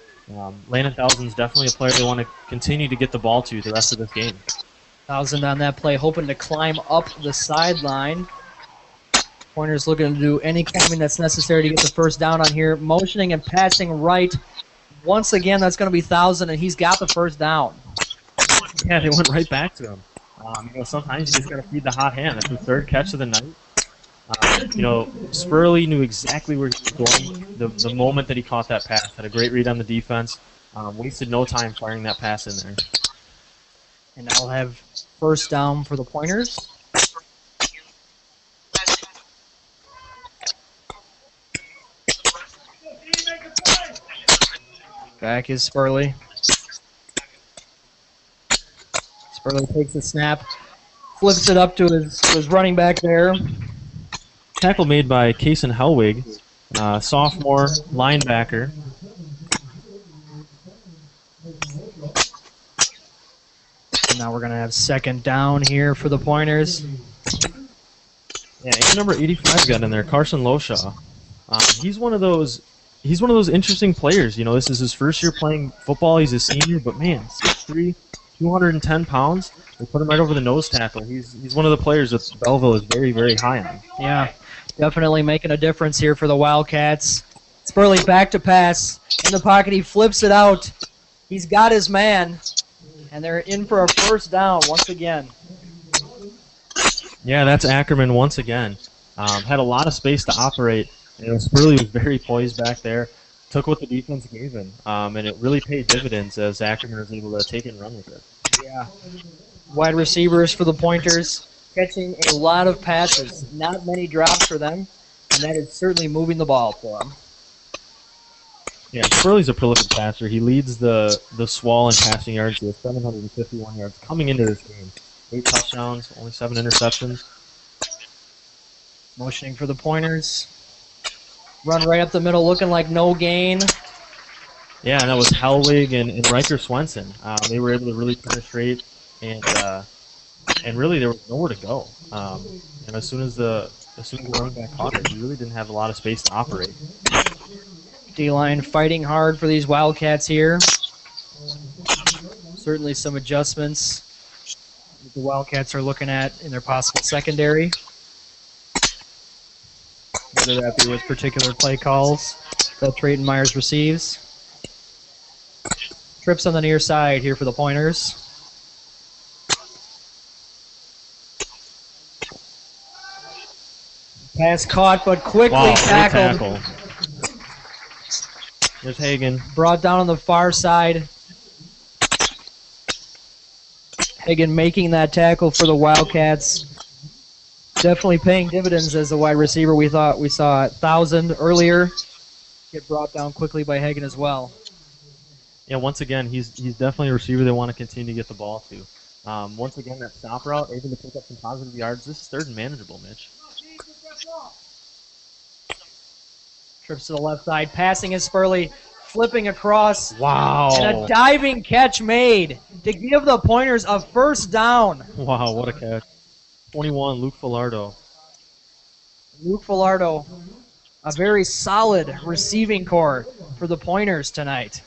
Landon Thousand's definitely a player they want to continue to get the ball to the rest of this game. 1,000 on that play, hoping to climb up the sideline. Pointers looking to do any climbing that's necessary to get the first down on here. Motioning and passing right. Once again, that's going to be 1,000, and he's got the first down. Yeah, they went right back to him. Sometimes you just got to feed the hot hand. That's the third catch of the night. Spurley knew exactly where he was going the moment that he caught that pass. Had a great read on the defense. Wasted no time firing that pass in there. And now we'll have first down for the Pointers. Back is Spurley. Spurley takes the snap, flips it up to his running back there. Tackle made by Kaysen Helwig, sophomore linebacker. And now we're going to have second down here for the Pointers. Yeah, number 85 got in there, Carson Loshaw. He's one of those interesting players. This is his first year playing football. He's a senior, but man, 6'3", 210 pounds. They put him right over the nose tackle. He's one of the players that Belleville is very, very high on. Yeah, definitely making a difference here for the Wildcats. Spurley back to pass. In the pocket, he flips it out. He's got his man, and they're in for a first down once again. Yeah, that's Ackerman once again. Had a lot of space to operate. Spurley was very poised back there. Took what the defense gave him, and it really paid dividends as Ackerman was able to take it and run with it. Yeah. Wide receivers for the Pointers, catching a lot of passes. Not many drops for them, and that is certainly moving the ball for them. Yeah, Spurley's a prolific passer. He leads the SWAL in passing yards with 751 yards coming into this game. 8 touchdowns, only 7 interceptions. Motioning for the Pointers. Run right up the middle, looking like no gain. Yeah, and that was Helwig and Riker Swenson. They were able to really penetrate, and really there was nowhere to go. And as soon as the running back caught it, he really didn't have a lot of space to operate. D-line fighting hard for these Wildcats here. Certainly some adjustments that the Wildcats are looking at in their possible secondary. Whether that be with particular play calls that Trayton Myers receives. Trips on the near side here for the Pointers. Pass caught, but quickly tackled. Tackle. There's Hagan. Brought down on the far side. Hagan making that tackle for the Wildcats. Definitely paying dividends as a wide receiver. We saw 1,000 earlier. Get brought down quickly by Hagan as well. Yeah, once again, he's definitely a receiver they want to continue to get the ball to. Once again, that stop route, able to pick up some positive yards. This is third and manageable, Mitch. Trips to the left side. Passing is Spurley. Flipping across. Wow. And a diving catch made to give the Pointers a first down. Wow, what a catch. 21, Luke Filardo. Luke Filardo, a very solid receiving core for the Pointers tonight.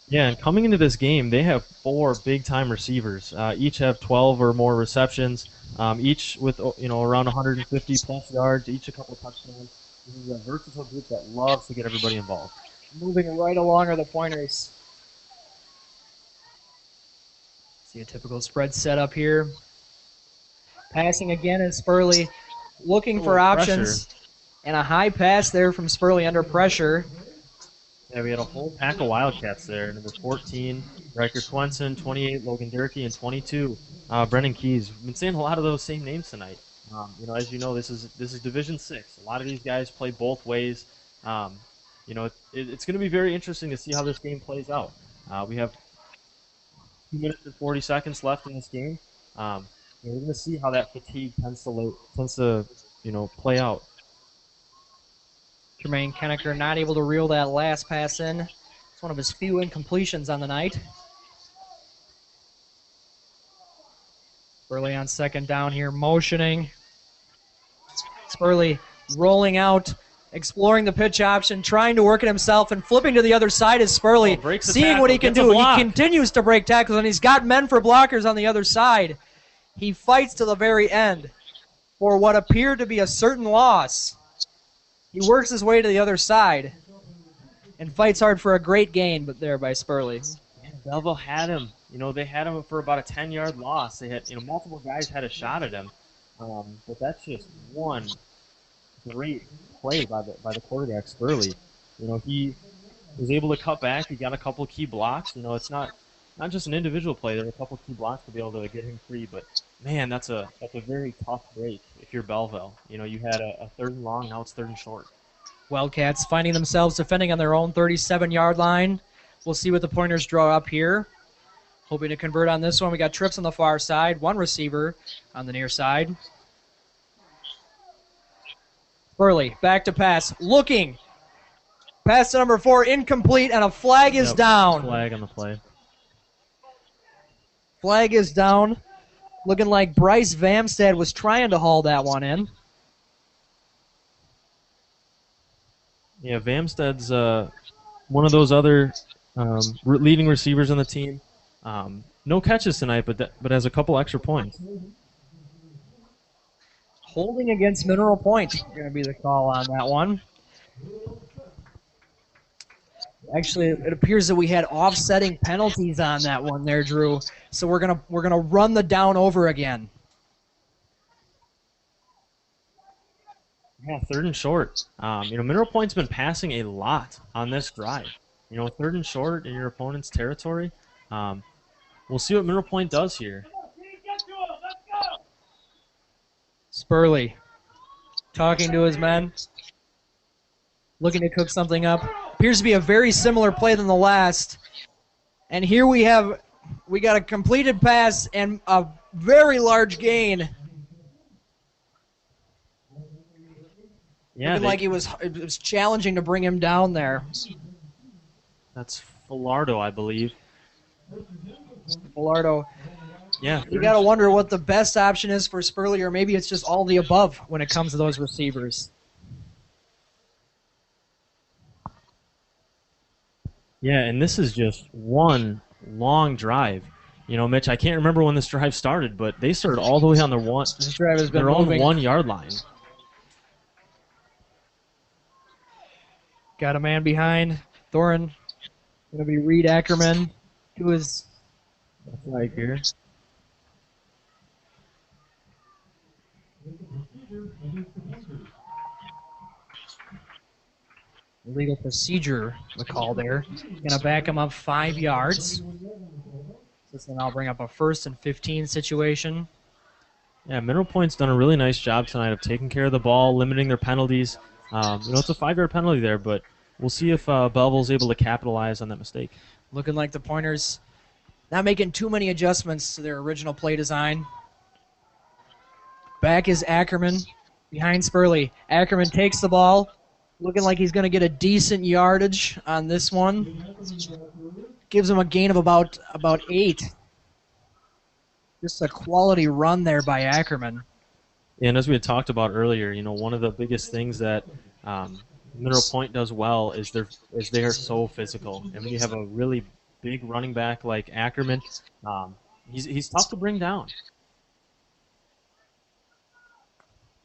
Yeah, and coming into this game, they have 4 big-time receivers. Each have 12 or more receptions, each with around 150-plus yards, each a couple touchdowns. This is a versatile group that loves to get everybody involved. Moving right along are the Pointers. See a typical spread setup here. Passing again is Spurley, looking for options. And a high pass there from Spurley under pressure. Yeah, we had a whole pack of Wildcats there. Number 14, Riker Swenson, 28, Logan Durkee, and 22, Brennan Keys. We've been saying a lot of those same names tonight. As you know, this is Division 6. A lot of these guys play both ways. It's going to be very interesting to see how this game plays out. We have 2 minutes and 40 seconds left in this game. We're going to see how that fatigue tends to play out. Jermaine Kennecker not able to reel that last pass in. It's one of his few incompletions on the night. Spurley on second down here, motioning. Spurley rolling out, exploring the pitch option, trying to work it himself, and flipping to the other side is Spurley, seeing what he can do. He continues to break tackles, and he's got men for blockers on the other side. He fights to the very end for what appeared to be a certain loss. He works his way to the other side and fights hard for a great gain, but there by Spurley. Belleville had him. They had him for about a 10-yard loss. They had, multiple guys had a shot at him. But that's just one great play by the quarterback, Spurley. He was able to cut back. He got a couple key blocks. It's not just an individual play. There were a couple key blocks to be able to get him free. But man, that's a very tough break if you're Belleville. You had a 3rd and long. Now it's 3rd and short. Wildcats finding themselves defending on their own 37-yard line. We'll see what the Pointers draw up here. Hoping to convert on this one. We got trips on the far side, one receiver on the near side. Spurley, back to pass, looking. Pass to number 4, incomplete, and a flag is down. Flag on the play. Flag is down. Looking like Bryce Vamstad was trying to haul that one in. Yeah, Vamstad's one of those other leading receivers on the team. No catches tonight, but has a couple extra points. Holding against Mineral Point going to be the call on that one. Actually, it appears that we had offsetting penalties on that one there, Drew. So we're gonna run the down over again. Yeah, 3rd and short. Mineral Point's been passing a lot on this drive. 3rd and short in your opponent's territory. We'll see what Mineral Point does here. Spurley talking to his men, looking to cook something up. Appears to be a very similar play than the last. And here we got a completed pass and a very large gain. Yeah, looking like it was challenging to bring him down there. That's Filardo, I believe. Filardo. Yeah. You got to wonder what the best option is for Spurley, or maybe it's just all the above when it comes to those receivers. Yeah, and this is just one long drive. Mitch, I can't remember when this drive started, but they started all the way on This drive has been their own moving. 1-yard line. Got a man behind. Thorin going to be Reed Ackerman to his right here. illegal procedure, the call there. Going to back him up 5 yards. This will now bring up a 1st and 15 situation. Yeah, Mineral Point's done a really nice job tonight of taking care of the ball, limiting their penalties. It's a 5-yard penalty there, but we'll see if Belleville's able to capitalize on that mistake. Looking like the Pointers not making too many adjustments to their original play design. Back is Ackerman behind Spurley. Ackerman takes the ball. Looking like he's going to get a decent yardage on this one. Gives him a gain of about 8. Just a quality run there by Ackerman. And as we had talked about earlier, one of the biggest things that Mineral Point does well is they are so physical. And when you have a really big running back like Ackerman, he's tough to bring down.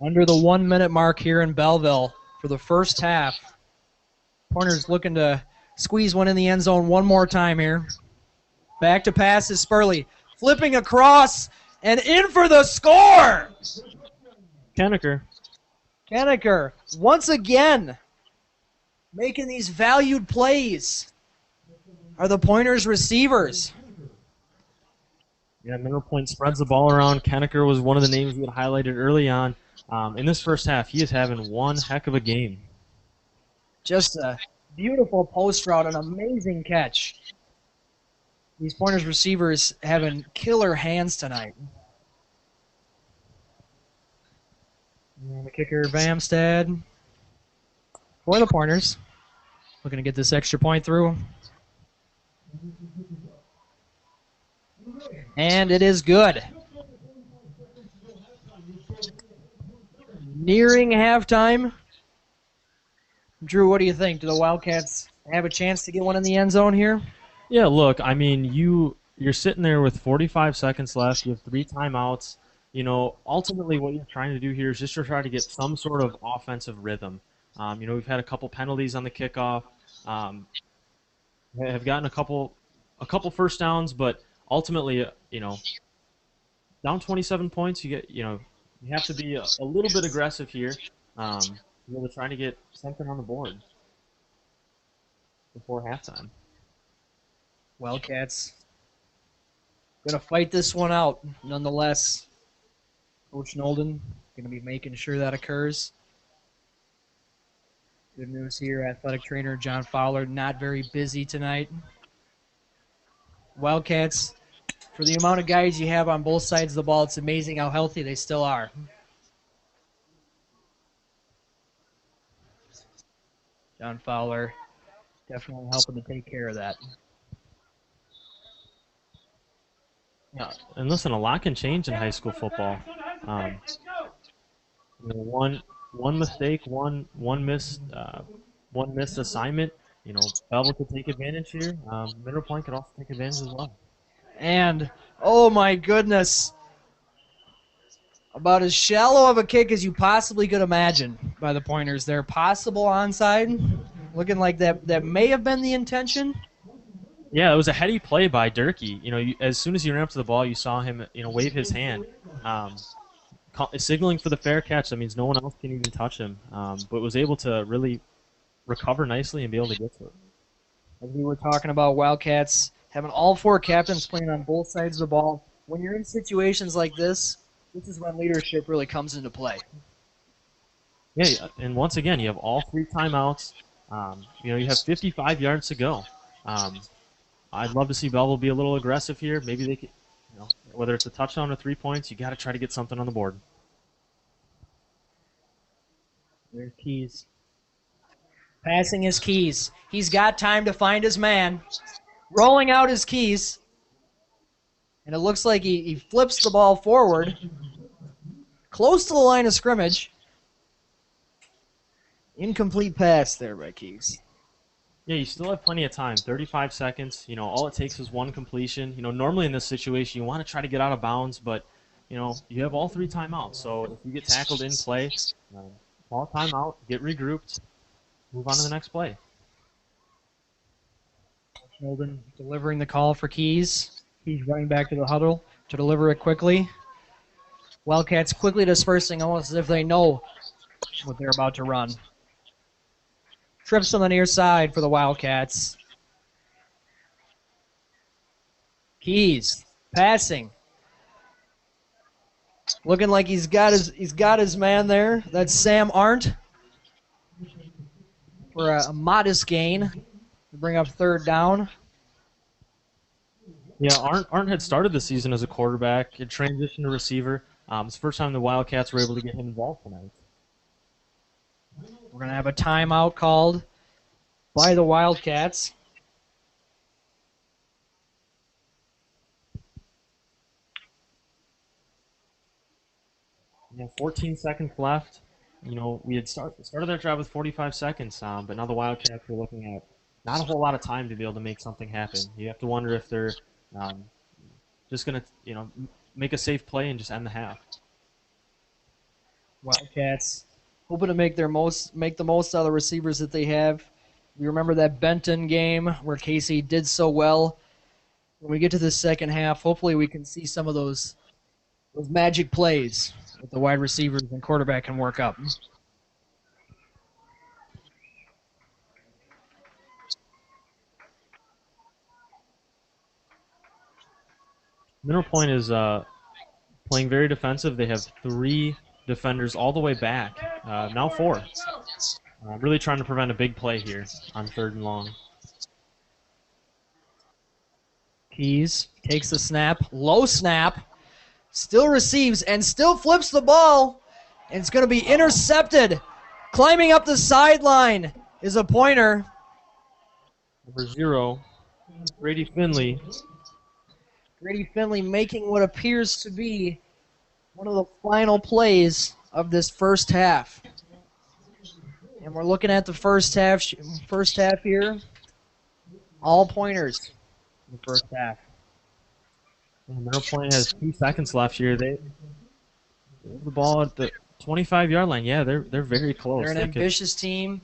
Under the 1-minute mark here in Belleville for the first half. Pointers looking to squeeze one in the end zone one more time here. Back to pass is Spurley. Flipping across and in for the score! Kennecker. Kennecker, once again, making these valued plays are the Pointers receivers. Yeah, Mineral Point spreads the ball around. Kennecker was one of the names we had highlighted early on. In this first half, he is having one heck of a game. Just a beautiful post route, an amazing catch. These Pointers receivers having killer hands tonight. And the kicker, Vamstad, for the Pointers. Looking to get this extra point through. And it is good. Nearing halftime. Drew, what do you think? Do the Wildcats have a chance to get one in the end zone here? Yeah, look, I mean, you're sitting there with 45 seconds left. You have 3 timeouts. You know, ultimately what you're trying to do here is just to try to get some sort of offensive rhythm. You know, we've had a couple penalties on the kickoff. Have gotten a couple first downs, but ultimately, you know, down 27 points, you have to be a little bit aggressive here. We're trying to get something on the board before halftime. Wildcats going to fight this one out nonetheless. Coach Nolden going to be making sure that occurs. Good news here, athletic trainer John Fowler not very busy tonight. Wildcats, for the amount of guys you have on both sides of the ball, it's amazing how healthy they still are. John Fowler definitely helping to take care of that. Yeah, and listen, a lot can change in high school football. You know, one mistake, one missed assignment. You know, Belleville could take advantage here. Mineral Point could also take advantage as well. And oh my goodness, about as shallow of a kick as you possibly could imagine by the Pointers there. Possible onside, looking like that may have been the intention. Yeah, it was a heady play by Durkee. You know, as soon as he ran up to the ball, you saw him, wave his hand, signaling for the fair catch. That means no one else can even touch him, but was able to really recover nicely and be able to get to it. As we were talking about Wildcats having all 4 captains playing on both sides of the ball, when you're in situations like this is when leadership really comes into play. Yeah, and once again, you have all 3 timeouts. You have 55 yards to go. I'd love to see Belleville be a little aggressive here. Maybe they could, whether it's a touchdown or 3 points, you got to try to get something on the board. There's Keys. Passing his Keys. He's got time to find his man. Rolling out his Keys. And it looks like he flips the ball forward. Close to the line of scrimmage. Incomplete pass there by Keys. Yeah, you still have plenty of time. 35 seconds. All it takes is one completion. Normally in this situation, you want to try to get out of bounds, but, you have all 3 timeouts. So if you get tackled in play, call a timeout, get regrouped, move on to the next play. Holden delivering the call for Keys. He's running back to the huddle to deliver it quickly. Wildcats quickly dispersing almost as if they know what they're about to run. Trips on the near side for the Wildcats. Keys passing. Looking like he's got his man there. That's Sam Arndt for a modest gain to bring up 3rd down. Yeah, Arndt had started the season as a quarterback. He transitioned to receiver. It's the first time the Wildcats were able to get him involved tonight. We're going to have a timeout called by the Wildcats. Yeah, 14 seconds left. We had started their drive with 45 seconds, but now the Wildcats are looking at not a whole lot of time to be able to make something happen. You have to wonder if they're just going to, make a safe play and just end the half. Wildcats hoping to make the most out of the receivers that they have. We remember that Benton game where Casey did so well. When we get to the second half, hopefully we can see some of those magic plays that the wide receivers and quarterback can work up. Mineral Point is playing very defensive. They have 3 defenders all the way back, now 4. Really trying to prevent a big play here on 3rd and long. Keys takes the snap, low snap, still receives and still flips the ball. And it's going to be intercepted. Climbing up the sideline is a pointer. Number 0, Grady Finley. Grady Finley making what appears to be one of the final plays of this first half. And we're looking at the first half here. All pointers in the first half. And Mineral Point has 2 seconds left here. They have the ball at the 25-yard line. Yeah, they're very close. They're an ambitious team.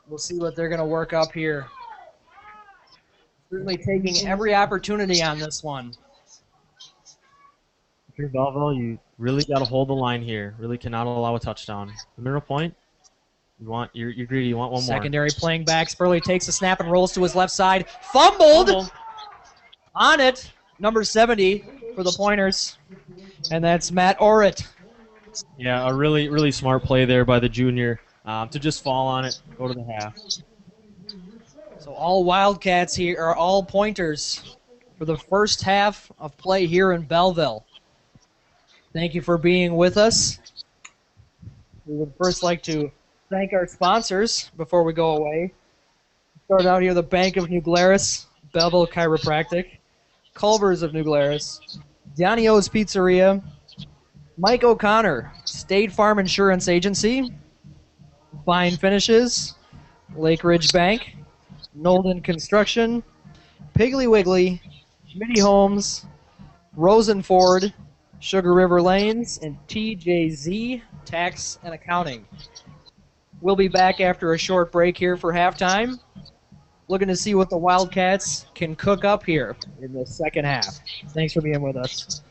We'll see what they're going to work up here. Certainly taking every opportunity on this one. If you're Belleville, you really got to hold the line here. Really cannot allow a touchdown. The Mineral Point, you're greedy. You want one more. Secondary playing back. Spurley takes the snap and rolls to his left side. Fumbled. On it. Number 70 for the Pointers. And that's Matt Orrit. Yeah, a really, really smart play there by the junior to just fall on it, go to the half. So all Wildcats here are all Pointers for the first half of play here in Belleville. Thank you for being with us. We would first like to thank our sponsors before we go away. Start out here, the Bank of New Glarus, Belleville Chiropractic, Culver's of New Glarus, Donio's Pizzeria, Mike O'Connor, State Farm Insurance Agency, Fine Finishes, Lake Ridge Bank, Nolden Construction, Piggly Wiggly, Schmitty Homes, Rosen Ford, Sugar River Lanes, and TJZ Tax and Accounting. We'll be back after a short break here for halftime. Looking to see what the Wildcats can cook up here in the second half. Thanks for being with us.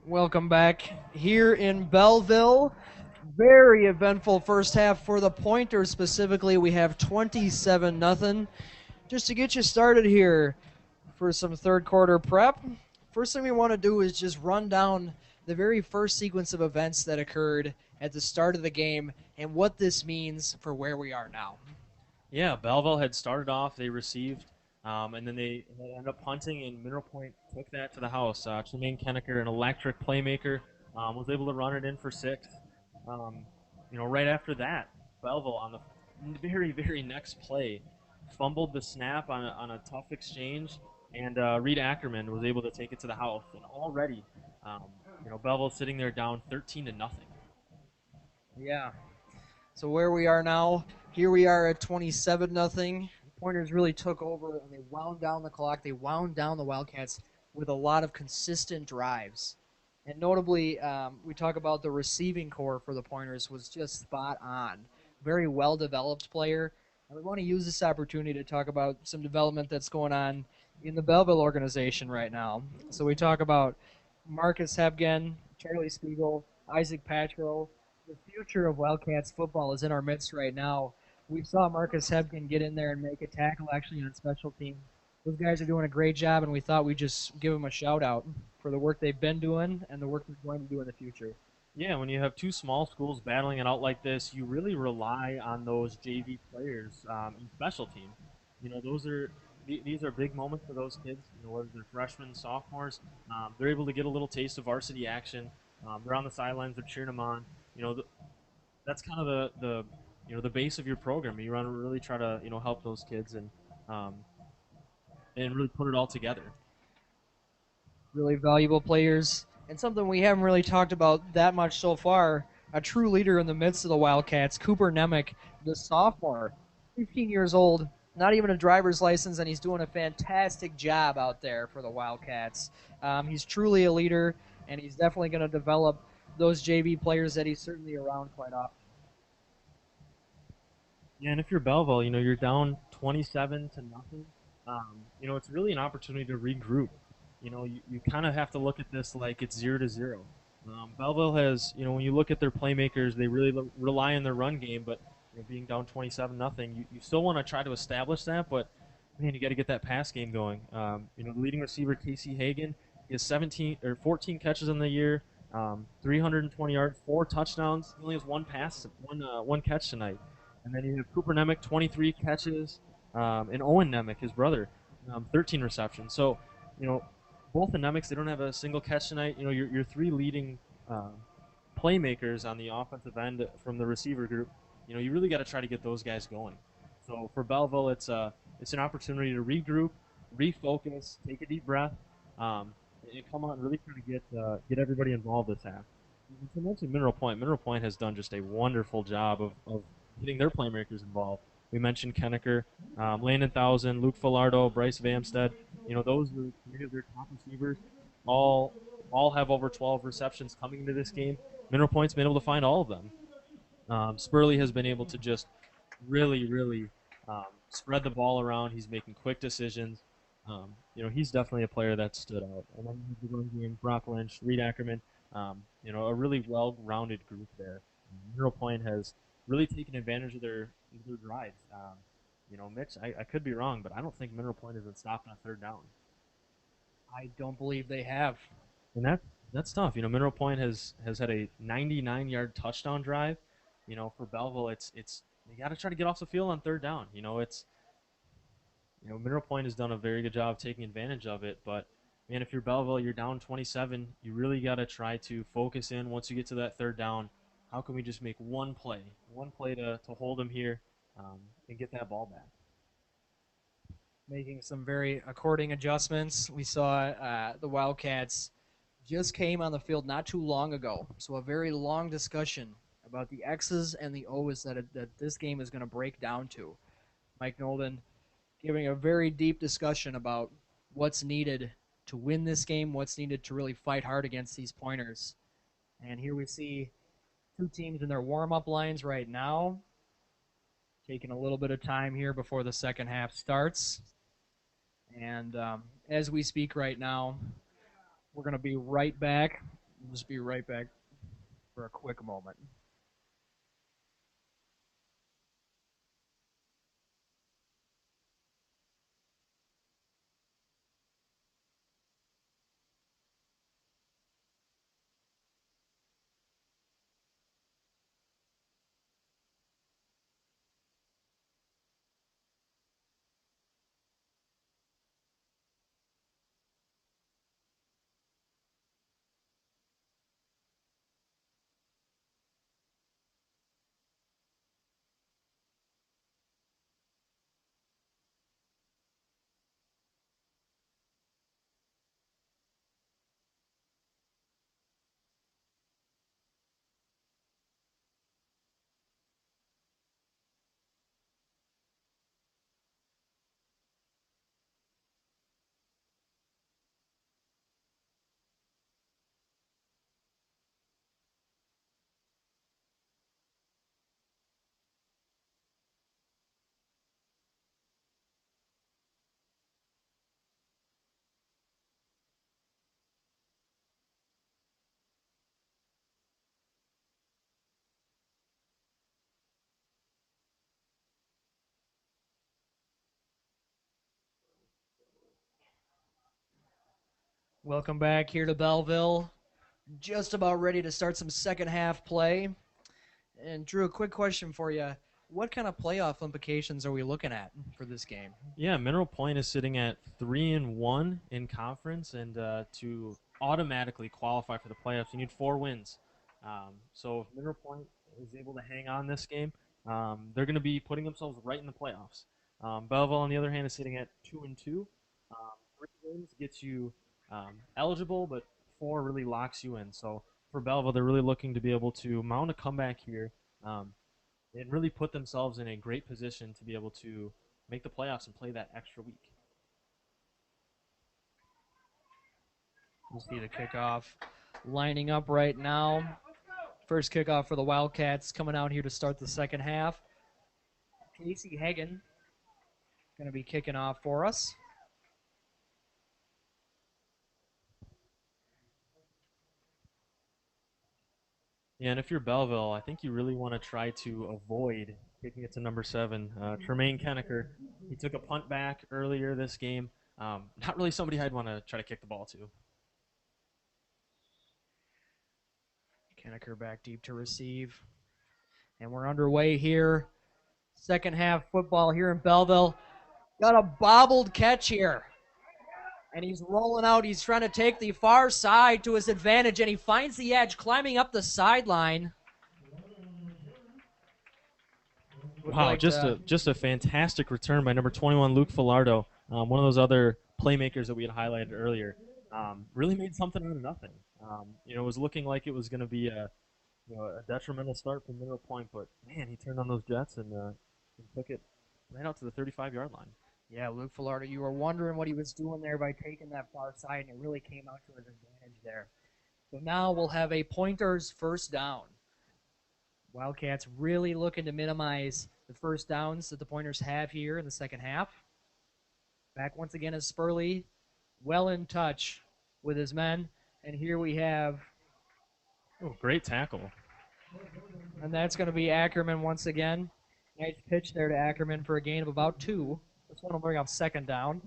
Welcome back here in Belleville. Very eventful first half for the Pointers specifically. We have 27-0. Just to get you started here for some third quarter prep, first thing we want to do is just run down the very first sequence of events that occurred at the start of the game and what this means for where we are now. Yeah, Belleville had started off, they received, and then they ended up punting, and Mineral Point took that to the house. Tremaine Kennecker, an electric playmaker, was able to run it in for 6. Um, right after that, Belleville on the very, very next play fumbled the snap on a tough exchange, and Reed Ackerman was able to take it to the house. And already, um, Belleville sitting there down 13-0. Yeah. So where we are now, here we are at 27-0. Pointers really took over and they wound down the clock. They wound down the Wildcats with a lot of consistent drives. And notably, we talk about the receiving core for the Pointers was just spot on. Very well developed player. And we want to use this opportunity to talk about some development that's going on in the Belleville organization right now. So we talk about Marcus Hebgen, Charlie Spiegel, Isaac Patro. The future of Wildcats football is in our midst right now. We saw Marcus Hebgen get in there and make a tackle actually on special teams. Those guys are doing a great job, and we thought we'd just give them a shout out for the work they've been doing and the work they're going to do in the future. Yeah, when you have two small schools battling it out like this, you really rely on those JV players in special teams. These are big moments for those kids. Whether they're freshmen, sophomores, they're able to get a little taste of varsity action. They're on the sidelines, they're cheering them on. That's kind of the base of your program. You want to really try to help those kids um, and really put it all together. Really valuable players, and something we haven't really talked about that much so far, a true leader in the midst of the Wildcats, Cooper Nemec, the sophomore, 15 years old, not even a driver's license, and he's doing a fantastic job out there for the Wildcats. He's truly a leader, and he's definitely going to develop those JV players that he's certainly around quite often. Yeah, and if you're Belleville, you're down 27-0. It's really an opportunity to regroup. You kind of have to look at this like it's 0-0. Belleville has, when you look at their playmakers, they really rely on their run game, but being down 27-0, you still want to try to establish that, but man, you got to get that pass game going. The leading receiver Casey Hagan is 14 catches in the year, 320 yards, 4 touchdowns. He only has one catch tonight. And then you have Cooper Nemec, 23 catches, and Owen Nemec, his brother, 13 receptions. So, both the Nemecs, they don't have a single catch tonight. Your 3 leading playmakers on the offensive end from the receiver group, you really got to try to get those guys going. So for Belleville, it's an opportunity to regroup, refocus, take a deep breath, and come out and really try to get everybody involved this half. To mention Mineral Point, Mineral Point has done just a wonderful job of getting their playmakers involved. We mentioned Kennecker, Landon Thousand, Luke Filardo, Bryce Vamstead. Those are 3 of their top receivers. All have over 12 receptions coming into this game. Mineral Point's been able to find all of them. Spurley has been able to just really, really spread the ball around. He's making quick decisions. He's definitely a player that stood out. And then the run game, Brock Lynch, Reed Ackerman, a really well-rounded group there. Mineral Point has really taken advantage of their drives. Mitch, I could be wrong, but I don't think Mineral Point has been stopped on 3rd down. I don't believe they have. And that's tough. Mineral Point has had a 99-yard touchdown drive. For Belleville, it's you got to try to get off the field on 3rd down. Mineral Point has done a very good job of taking advantage of it. But man, if you're Belleville, you're down 27. You really got to try to focus in once you get to that 3rd down. How can we just make one play to hold them here and get that ball back? Making some very according adjustments. We saw the Wildcats just came on the field not too long ago, so a very long discussion about the X's and the O's that this game is going to break down to. Mike Nolden giving a very deep discussion about what's needed to win this game, what's needed to really fight hard against these Pointers. And here we see 2 teams in their warm-up lines right now, taking a little bit of time here before the second half starts. And as we speak right now, we're going to be right back We'll just be right back for a quick moment. Welcome back here to Belleville. Just about ready to start some second half play. And Drew, a quick question for you. What kind of playoff implications are we looking at for this game? Yeah, Mineral Point is sitting at 3-1 in conference, and to automatically qualify for the playoffs, you need 4 wins. So if Mineral Point is able to hang on this game, they're going to be putting themselves right in the playoffs. Belleville, on the other hand, is sitting at 2-2. 3 wins gets you eligible, but 4 really locks you in. So for Belleville, they're really looking to be able to mount a comeback here. And really put themselves in a great position to be able to make the playoffs and play that extra week. We'll see the kickoff lining up right now. First kickoff for the Wildcats coming out here to start the second half. Casey Hagan going to be kicking off for us. Yeah, and if you're Belleville, I think you really want to try to avoid kicking it to number 7. Tremaine Kennecker, he took a punt back earlier this game. Not really somebody I'd want to try to kick the ball to. Kennecker back deep to receive. And we're underway here. Second half football here in Belleville. Got a bobbled catch here. And he's rolling out. He's trying to take the far side to his advantage, and he finds the edge climbing up the sideline. Wow, just a fantastic return by number 21, Luke Filardo. One of those other playmakers that we had highlighted earlier. Really made something out of nothing. It was looking like it was going to be a detrimental start for Mineral Point, but man, he turned on those Jets and took it right out to the 35-yard line. Yeah, Luke Filardo, you were wondering what he was doing there by taking that far side, and it really came out to his advantage there. So now we'll have a Pointers first down. Wildcats really looking to minimize the first downs that the Pointers have here in the second half. Back once again is Spurley, well in touch with his men. And here we have... Oh, great tackle. And that's going to be Ackerman once again. Nice pitch there to Ackerman for a gain of about 2. This one will bring up second down.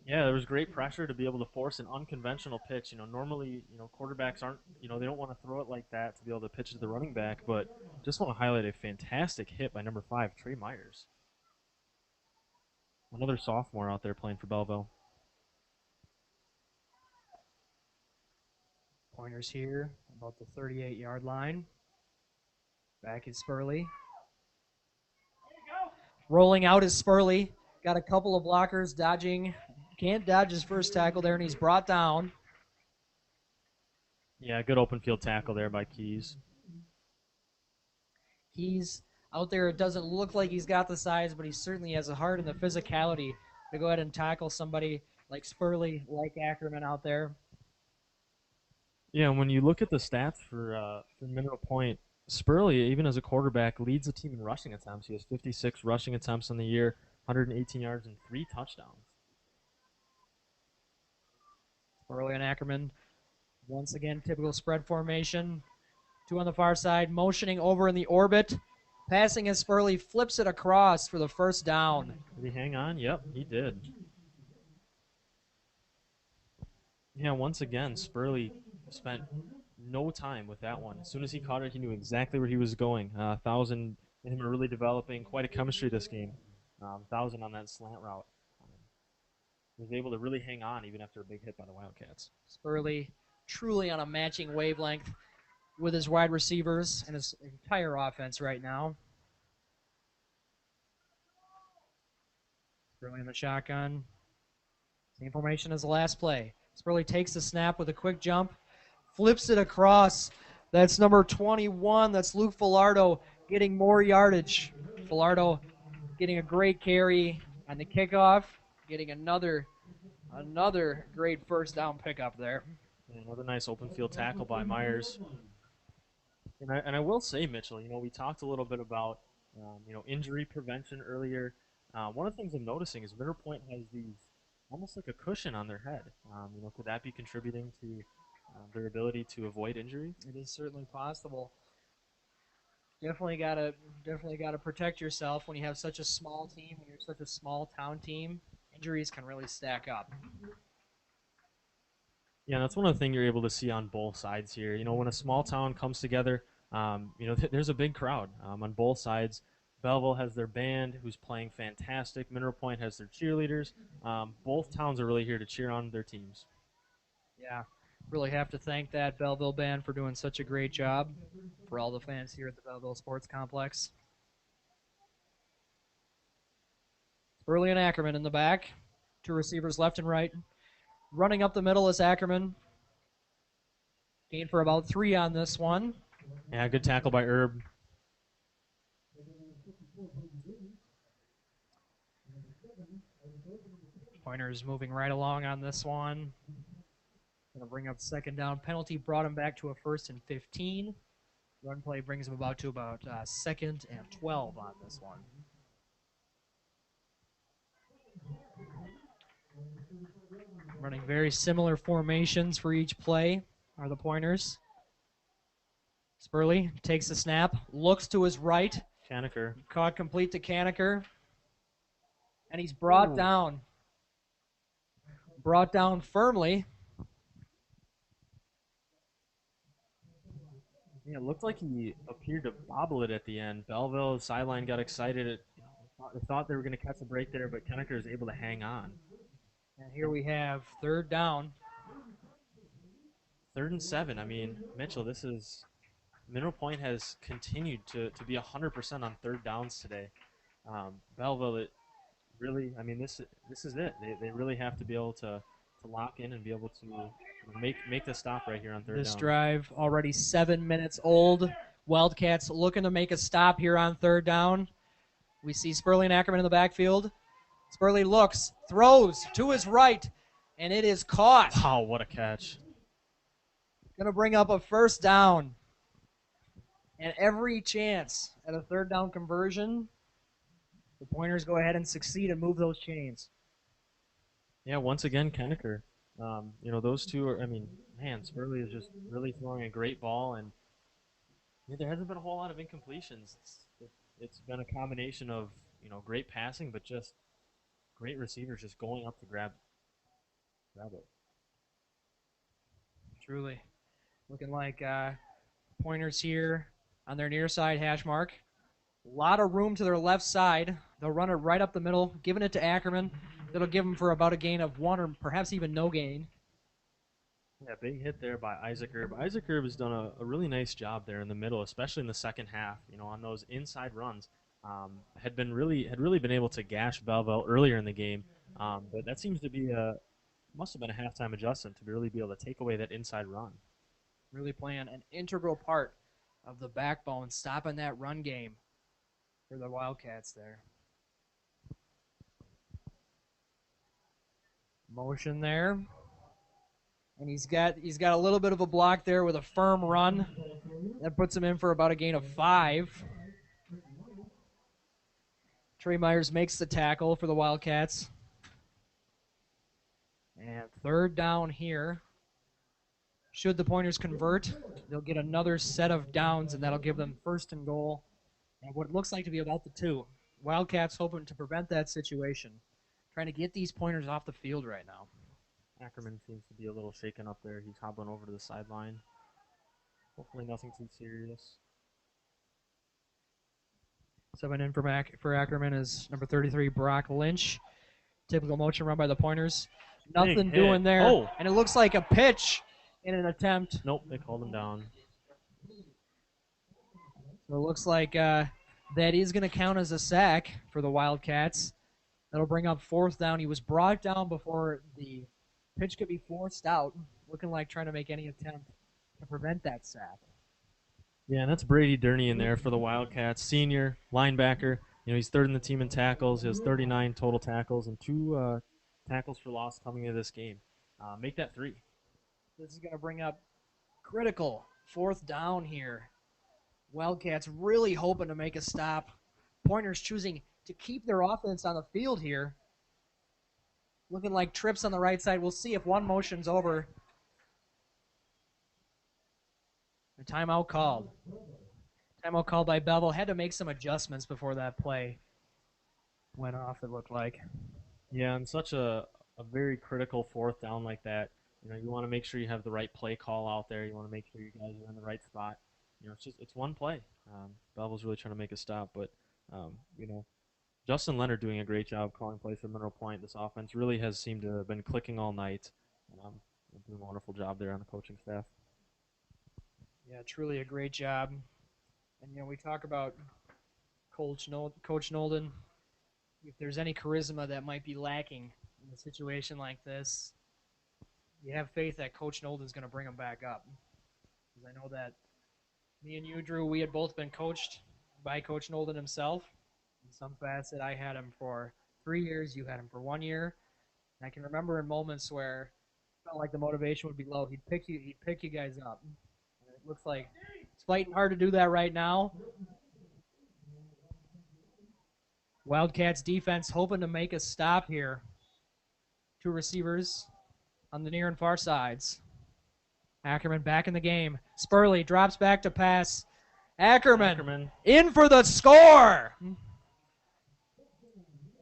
Yeah, there was great pressure to be able to force an unconventional pitch. Normally, quarterbacks aren't, they don't want to throw it like that to be able to pitch to the running back, but just want to highlight a fantastic hit by number 5, Trey Myers. Another sophomore out there playing for Belleville. Pointers here, about the 38-yard line. Back is Spurley. Rolling out is Spurley. Got a couple of blockers dodging. Can't dodge his first tackle there, and he's brought down. Yeah, good open field tackle there by Keys. Keys out there, it doesn't look like he's got the size, but he certainly has the heart and the physicality to go ahead and tackle somebody like Spurley, like Ackerman out there. Yeah, when you look at the stats for Mineral Point, Spurley, even as a quarterback, leads the team in rushing attempts. He has 56 rushing attempts on the year, 118 yards, and 3 touchdowns. Spurley and Ackerman Once again, typical spread formation. 2 on the far side, motioning over in the orbit. Passing as Spurley flips it across for the first down. Did he hang on? Yep, he did. Yeah, once again, Spurley spent no time with that one. As soon as he caught it, he knew exactly where he was going. Thousand and him are really developing quite a chemistry this game. Thousand on that slant route. He was able to really hang on even after a big hit by the Wildcats. Spurley truly on a matching wavelength with his wide receivers and his entire offense right now. Spurley in the shotgun. Same formation as the last play. Spurley takes the snap with a quick jump, flips it across. That's number 21. That's Luke Filardo getting more yardage. Filardo getting a great carry on the kickoff, getting another great first down pickup there. And another nice open field tackle by Myers. And I will say, Mitchell, we talked a little bit about injury prevention earlier. One of the things I'm noticing is Mineral Point has these almost like a cushion on their head. Could that be contributing to their ability to avoid injury? It is certainly possible. Definitely gotta protect yourself when you have such a small team. When you're such a small town team, injuries can really stack up. Yeah, that's one of the things you're able to see on both sides here. When a small town comes together, there's a big crowd on both sides. Belleville has their band, who's playing fantastic. Mineral Point has their cheerleaders. Both towns are really here to cheer on their teams. Yeah, really have to thank that Belleville band for doing such a great job for all the fans here at the Belleville Sports Complex. Spurley and Ackerman in the back. 2 receivers left and right. Running up the middle is Ackerman. Gain for about 3 on this one. Yeah, good tackle by Herb. Pointers moving right along on this one. Going to bring up second down. Penalty brought him back to a 1st and 15. Run play brings him about 2nd and 12 on this one. Running very similar formations for each play are the Pointers. Spurley takes the snap, looks to his right. Kaneker. Caught complete to Kaneker. And he's brought down. Brought down firmly. Yeah, it looked like he appeared to bobble it at the end. Belleville sideline got excited. They thought they were going to catch a break there, but Kaneker is able to hang on. And here we have 3rd down. 3rd and 7. I mean, Mitchell, Mineral Point has continued to be 100% on 3rd downs today. Belleville, this is it. They really have to be able to lock in and be able to make the stop right here on 3rd down. This drive already 7 minutes old. Wildcats looking to make a stop here on 3rd down. We see Spurley and Ackerman in the backfield. Spurley looks, throws to his right, and it is caught. Wow, what a catch. Going to bring up a 1st down. And every chance at a 3rd down conversion, the Pointers go ahead and succeed and move those chains. Yeah, once again, Kaneker. Those two are, Spurley is just really throwing a great ball, and there hasn't been a whole lot of incompletions. It's been a combination of, great passing, but just great receivers just going up to grab it. Truly. Looking like Pointers here on their near side hash mark. A lot of room to their left side. They'll run it right up the middle, giving it to Ackerman. That'll give them for about a gain of 1 or perhaps even no gain. Yeah, big hit there by Isaac Herb. Isaac Herb has done a really nice job there in the middle, especially in the second half. On those inside runs, had really been able to gash Belleville earlier in the game. But that seems to be must have been a halftime adjustment to really be able to take away that inside run. Really playing an integral part of the backbone, stopping that run game for the Wildcats there. Motion there. And he's got a little bit of a block there with a firm run. That puts him in for about a gain of 5. Trey Myers makes the tackle for the Wildcats. And 3rd down here. Should the Pointers convert, they'll get another set of downs, and that'll give them first and goal, and what it looks like to be about the 2. Wildcats hoping to prevent that situation, trying to get these Pointers off the field right now. Ackerman seems to be a little shaken up there. He's hobbling over to the sideline. Hopefully nothing too serious. Subbing in for Ackerman is number 33, Brock Lynch. Typical motion run by the Pointers. Nothing doing there. Oh. And it looks like a pitch in an attempt. Nope, they called him down. So it looks like that is going to count as a sack for the Wildcats. That'll bring up 4th down. He was brought down before the pitch could be forced out, looking like trying to make any attempt to prevent that sack. Yeah, and that's Brady Durney in there for the Wildcats. Senior linebacker. You know, he's 3rd in the team in tackles. He has 39 total tackles and 2 tackles for loss coming into this game. Make that 3. This is going to bring up critical 4th down here. Wildcats really hoping to make a stop. Pointers choosing to keep their offense on the field here. Looking like trips on the right side. We'll see if one motion's over. The timeout called. Timeout called by Belleville. Had to make some adjustments before that play went off, it looked like. Yeah, and such a very critical 4th down like that. You know, you want to make sure you have the right play call out there. You want to make sure you guys are in the right spot. You know, it's one play. Belleville's really trying to make a stop, but you know, Justin Leonard doing a great job calling plays for Mineral Point. This offense really has seemed to have been clicking all night. Doing a wonderful job there on the coaching staff. Yeah, truly a great job. And, you know, we talk about Coach Nolden. If there's any charisma that might be lacking in a situation like this, you have faith that Coach Nolden's going to bring him back up. Because I know that me and you, Drew, we had both been coached by Coach Nolden himself. In some facet, I had him for 3 years. You had him for 1 year. And I can remember in moments where it felt like the motivation would be low. He'd pick you guys up. And it looks like it's fighting hard to do that right now. Wildcats defense hoping to make a stop here. 2 receivers on the near and far sides. Ackerman back in the game. Spurley drops back to pass. Ackerman in for the score.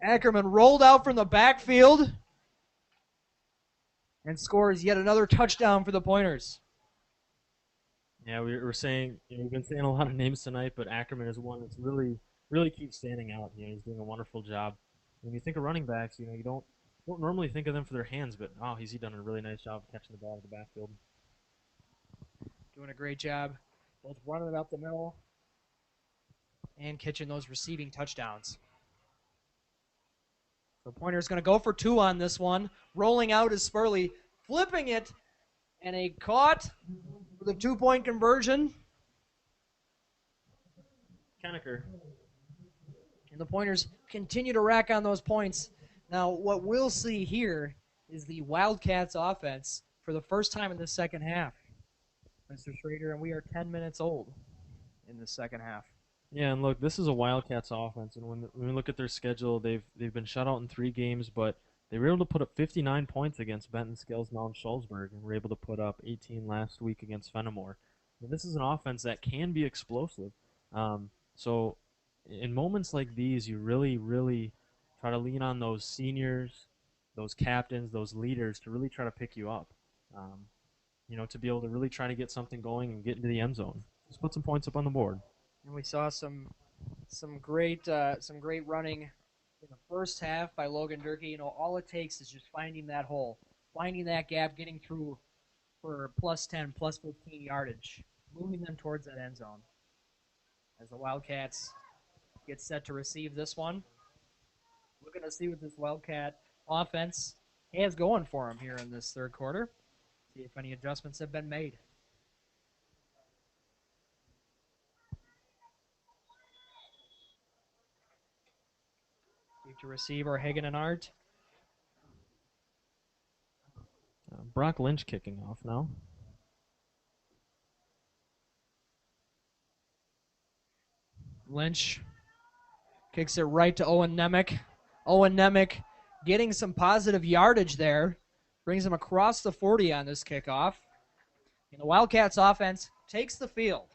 Ackerman rolled out from the backfield and scores yet another touchdown for the Pointers. Yeah, we were saying, you know, we've been saying a lot of names tonight, but Ackerman is one that's really keeps standing out. You know, he's doing a wonderful job. When you think of running backs, you know, you don't normally think of them for their hands, but he's done a really nice job catching the ball in the backfield. Doing a great job, both running it up the middle and catching those receiving touchdowns. So Pointer's going to go for 2 on this one. Rolling out is Spurley, flipping it, and a caught for the 2-point conversion. Kennecker. And the Pointers continue to rack on those points. Now, what we'll see here is the Wildcats offense for the first time in the second half, Mr. Schrader, and we are 10 minutes old in the second half. Yeah, and look, this is a Wildcats offense, and when we look at their schedule, they've been shut out in 3 games, but they were able to put up 59 points against Benton, Scales, Mount Schulzberg, and were able to put up 18 last week against Fenimore. And this is an offense that can be explosive. So in moments like these, you really, really try to lean on those seniors, those captains, those leaders to really try to pick you up. You know, to be able to really try to get something going and get into the end zone. Just put some points up on the board. And we saw some great running in the first half by Logan Durkee. You know, all it takes is just finding that hole, finding that gap, getting through for plus 10, plus 15 yardage, moving them towards that end zone. As the Wildcats get set to receive this one, we're going to see what this Wildcat offense has going for them here in this third quarter. See if any adjustments have been made. To receive are Hagen and Art. Brock Lynch kicking off now. Lynch kicks it right to Owen Nemec. Owen Nemec getting some positive yardage there. Brings him across the 40 on this kickoff. And the Wildcats offense takes the field.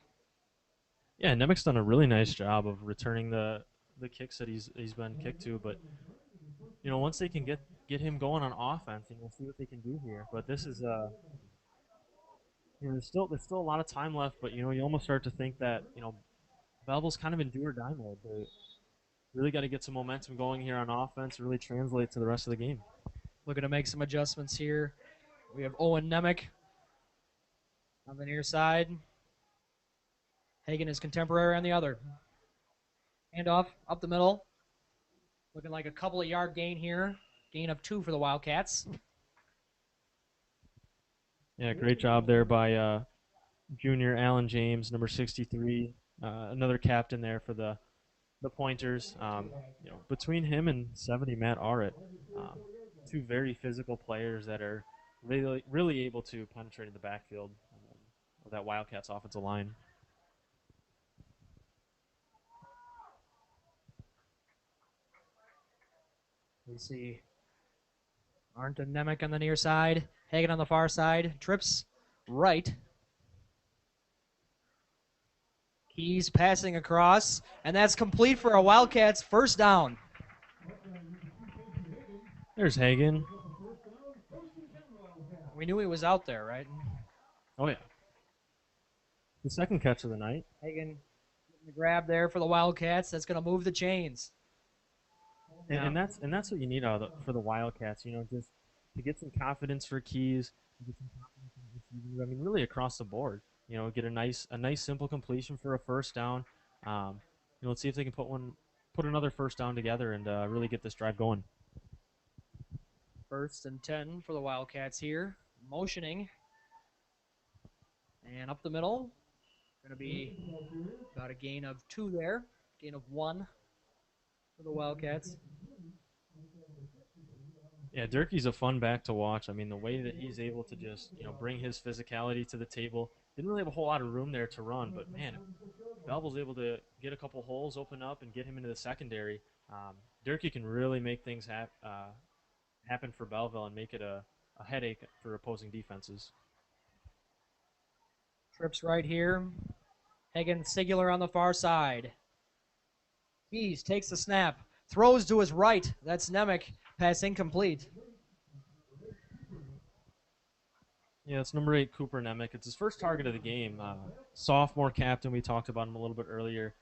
Yeah, Nemec's done a really nice job of returning the kicks that he's been kicked to, but once they can get him going on offense, and we'll see what they can do here. But this is there's still a lot of time left, but you almost start to think that Belleville's kind of in do or die mode. They really got to get some momentum going here on offense, really translate to the rest of the game. Looking to make some adjustments here. We have Owen Nemec on the near side. Hagen is contemporary on the other. Handoff up the middle. Looking like a couple of yard gain here. Gain of 2 for the Wildcats. Yeah, great job there by junior Alan James, number 63, another captain there for the Pointers. Between him and 70 Matt Arrett, two very physical players that are really able to penetrate in the backfield of that Wildcats offensive line. We see Arndt and Nemec on the near side. Hagen on the far side. Trips right. He's passing across, and that's complete for a Wildcats first down. There's Hagen. We knew he was out there, right? Oh, yeah. The second catch of the night. Hagen getting the grab there for the Wildcats. That's going to move the chains. And that's what you need for the Wildcats, just to get some confidence for Keys, get some confidence in the receivers. I mean, really across the board. Get a nice simple completion for a first down. Let's see if they can put another first down together and really get this drive going. 1st and 10 for the Wildcats here. Motioning. And up the middle. Going to be about a gain of 2 there. Gain of 1 for the Wildcats. Yeah, Durkee's a fun back to watch. I mean, the way that he's able to just, bring his physicality to the table. Didn't really have a whole lot of room there to run, but man, Belleville's able to get a couple holes open up and get him into the secondary. Durkee can really make things happen for Belleville and make it a headache for opposing defenses. Trips right here. Hagen singular on the far side. Keys takes the snap. Throws to his right. That's Nemec. Pass incomplete. Yeah, it's number 8, Cooper Nemec. It's his first target of the game. Sophomore captain. We talked about him a little bit earlier.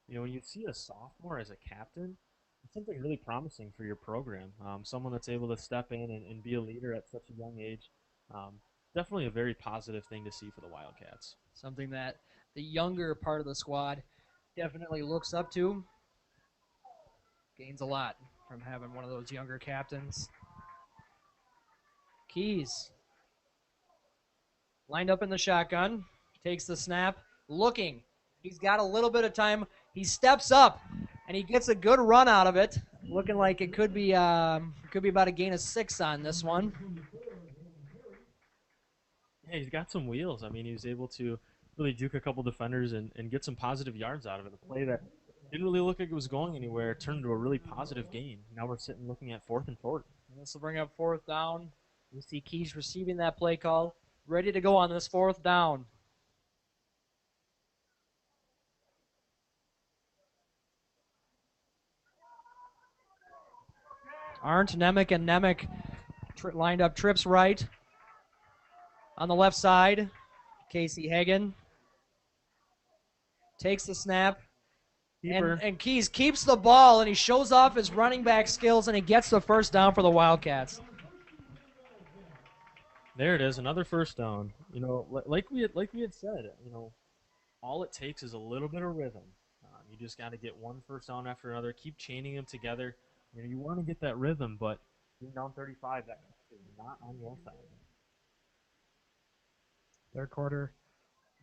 When you see a sophomore as a captain, it's something really promising for your program. Someone that's able to step in and be a leader at such a young age. Definitely a very positive thing to see for the Wildcats. Something that the younger part of the squad definitely looks up to. Gains a lot from having one of those younger captains. Keys. Lined up in the shotgun. Takes the snap. Looking. He's got a little bit of time. He steps up, and he gets a good run out of it. Looking like it could be about a gain of 6 on this one. Yeah, he's got some wheels. I mean, he was able to really juke a couple defenders and get some positive yards out of it. A play that didn't really look like it was going anywhere turned into a really positive gain. Now we're sitting looking at 4th and 4. This will bring up 4th down. We see Keys receiving that play call, ready to go on this 4th down. Arndt, Nemec, and Nemec lined up. Trips right. On the left side, Casey Hagen takes the snap. And Keys keeps the ball, and he shows off his running back skills, and he gets the first down for the Wildcats. There it is, another first down. Like we had said, all it takes is a little bit of rhythm. You just got to get one first down after another, keep chaining them together. You want to get that rhythm, but being down 35, that is not on your side. 3rd quarter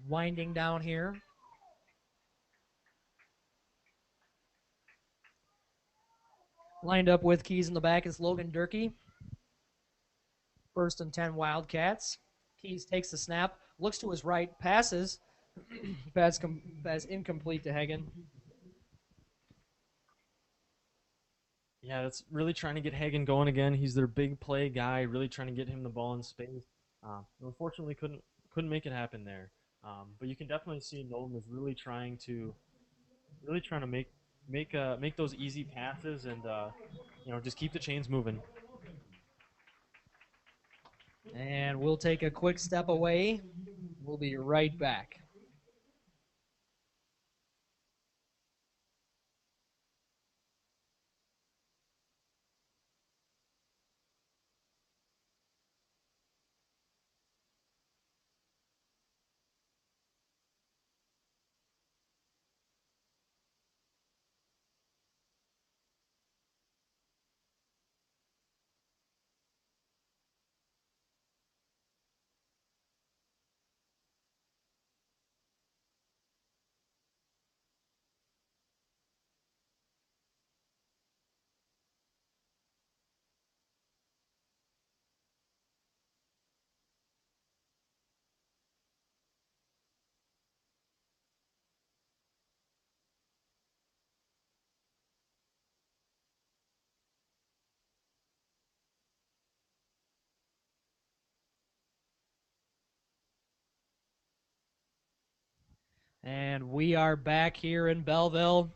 winding down here. Lined up with Keys in the back is Logan Durkee. 1st and 10 Wildcats. Keys takes the snap, looks to his right, passes. Pass incomplete to Hagen. Yeah, that's really trying to get Hagen going again. He's their big play guy, really trying to get him the ball in space. Unfortunately, couldn't make it happen there. But you can definitely see Nolan is really trying to make those easy passes and just keep the chains moving. And we'll take a quick step away. We'll be right back. And we are back here in Belleville.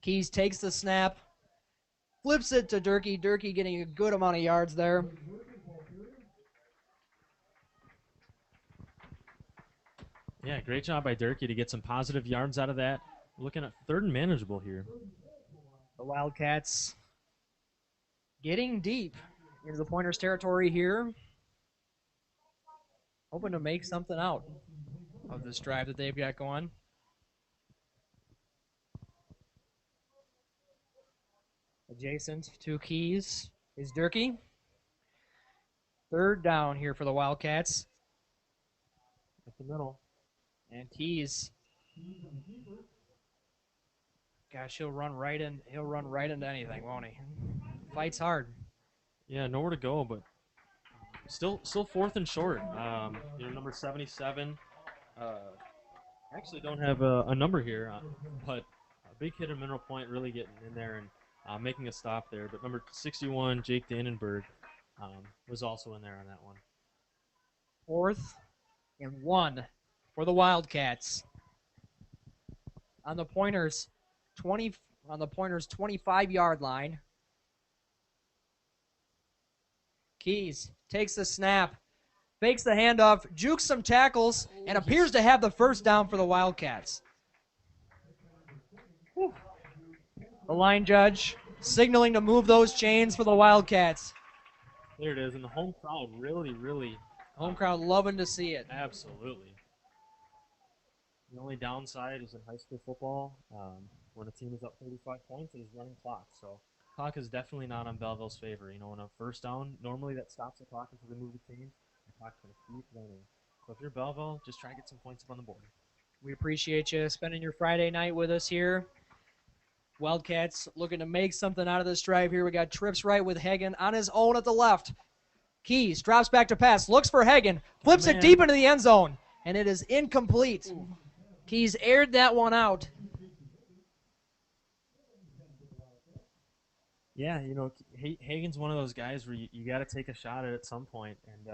Keys takes the snap, flips it to Durkee. Durkee getting a good amount of yards there. Yeah, great job by Durkee to get some positive yards out of that. Looking at third and manageable here. The Wildcats getting deep into the Pointers territory here. Hoping to make something out of this drive that they've got going. Adjacent to Keys is Durkee. Third down here for the Wildcats. At the middle. And Keys. Gosh, he'll run right into anything, won't he? Fights hard. Yeah, nowhere to go, but still fourth and short. Number 77. Actually don't have a number here, but a big hit at Mineral Point really getting in there and making a stop there. But number 61, Jake Dannenberg, was also in there on that one. 4th and 1 for the Wildcats. On the Pointers 25-yard line. Keys takes the snap, fakes the handoff, jukes some tackles, and appears to have the first down for the Wildcats. Whew. The line judge signaling to move those chains for the Wildcats. There it is, and the home crowd really. Home crowd loving to see it. Absolutely. The only downside is in high school football, when a team is up 35 points, is running clock. So clock is definitely not on Belleville's favor. In a first down, normally that stops the clock until they move the chains. The clock's going to keep running. So if you're Belleville, just try to get some points up on the board. We appreciate you spending your Friday night with us here. Wildcats looking to make something out of this drive here. We got trips right with Hagen on his own at the left. Keys drops back to pass, looks for Hagen, flips it deep into the end zone, and it is incomplete. Keys aired that one out. Yeah, Hagen's one of those guys where you got to take a shot at some point, and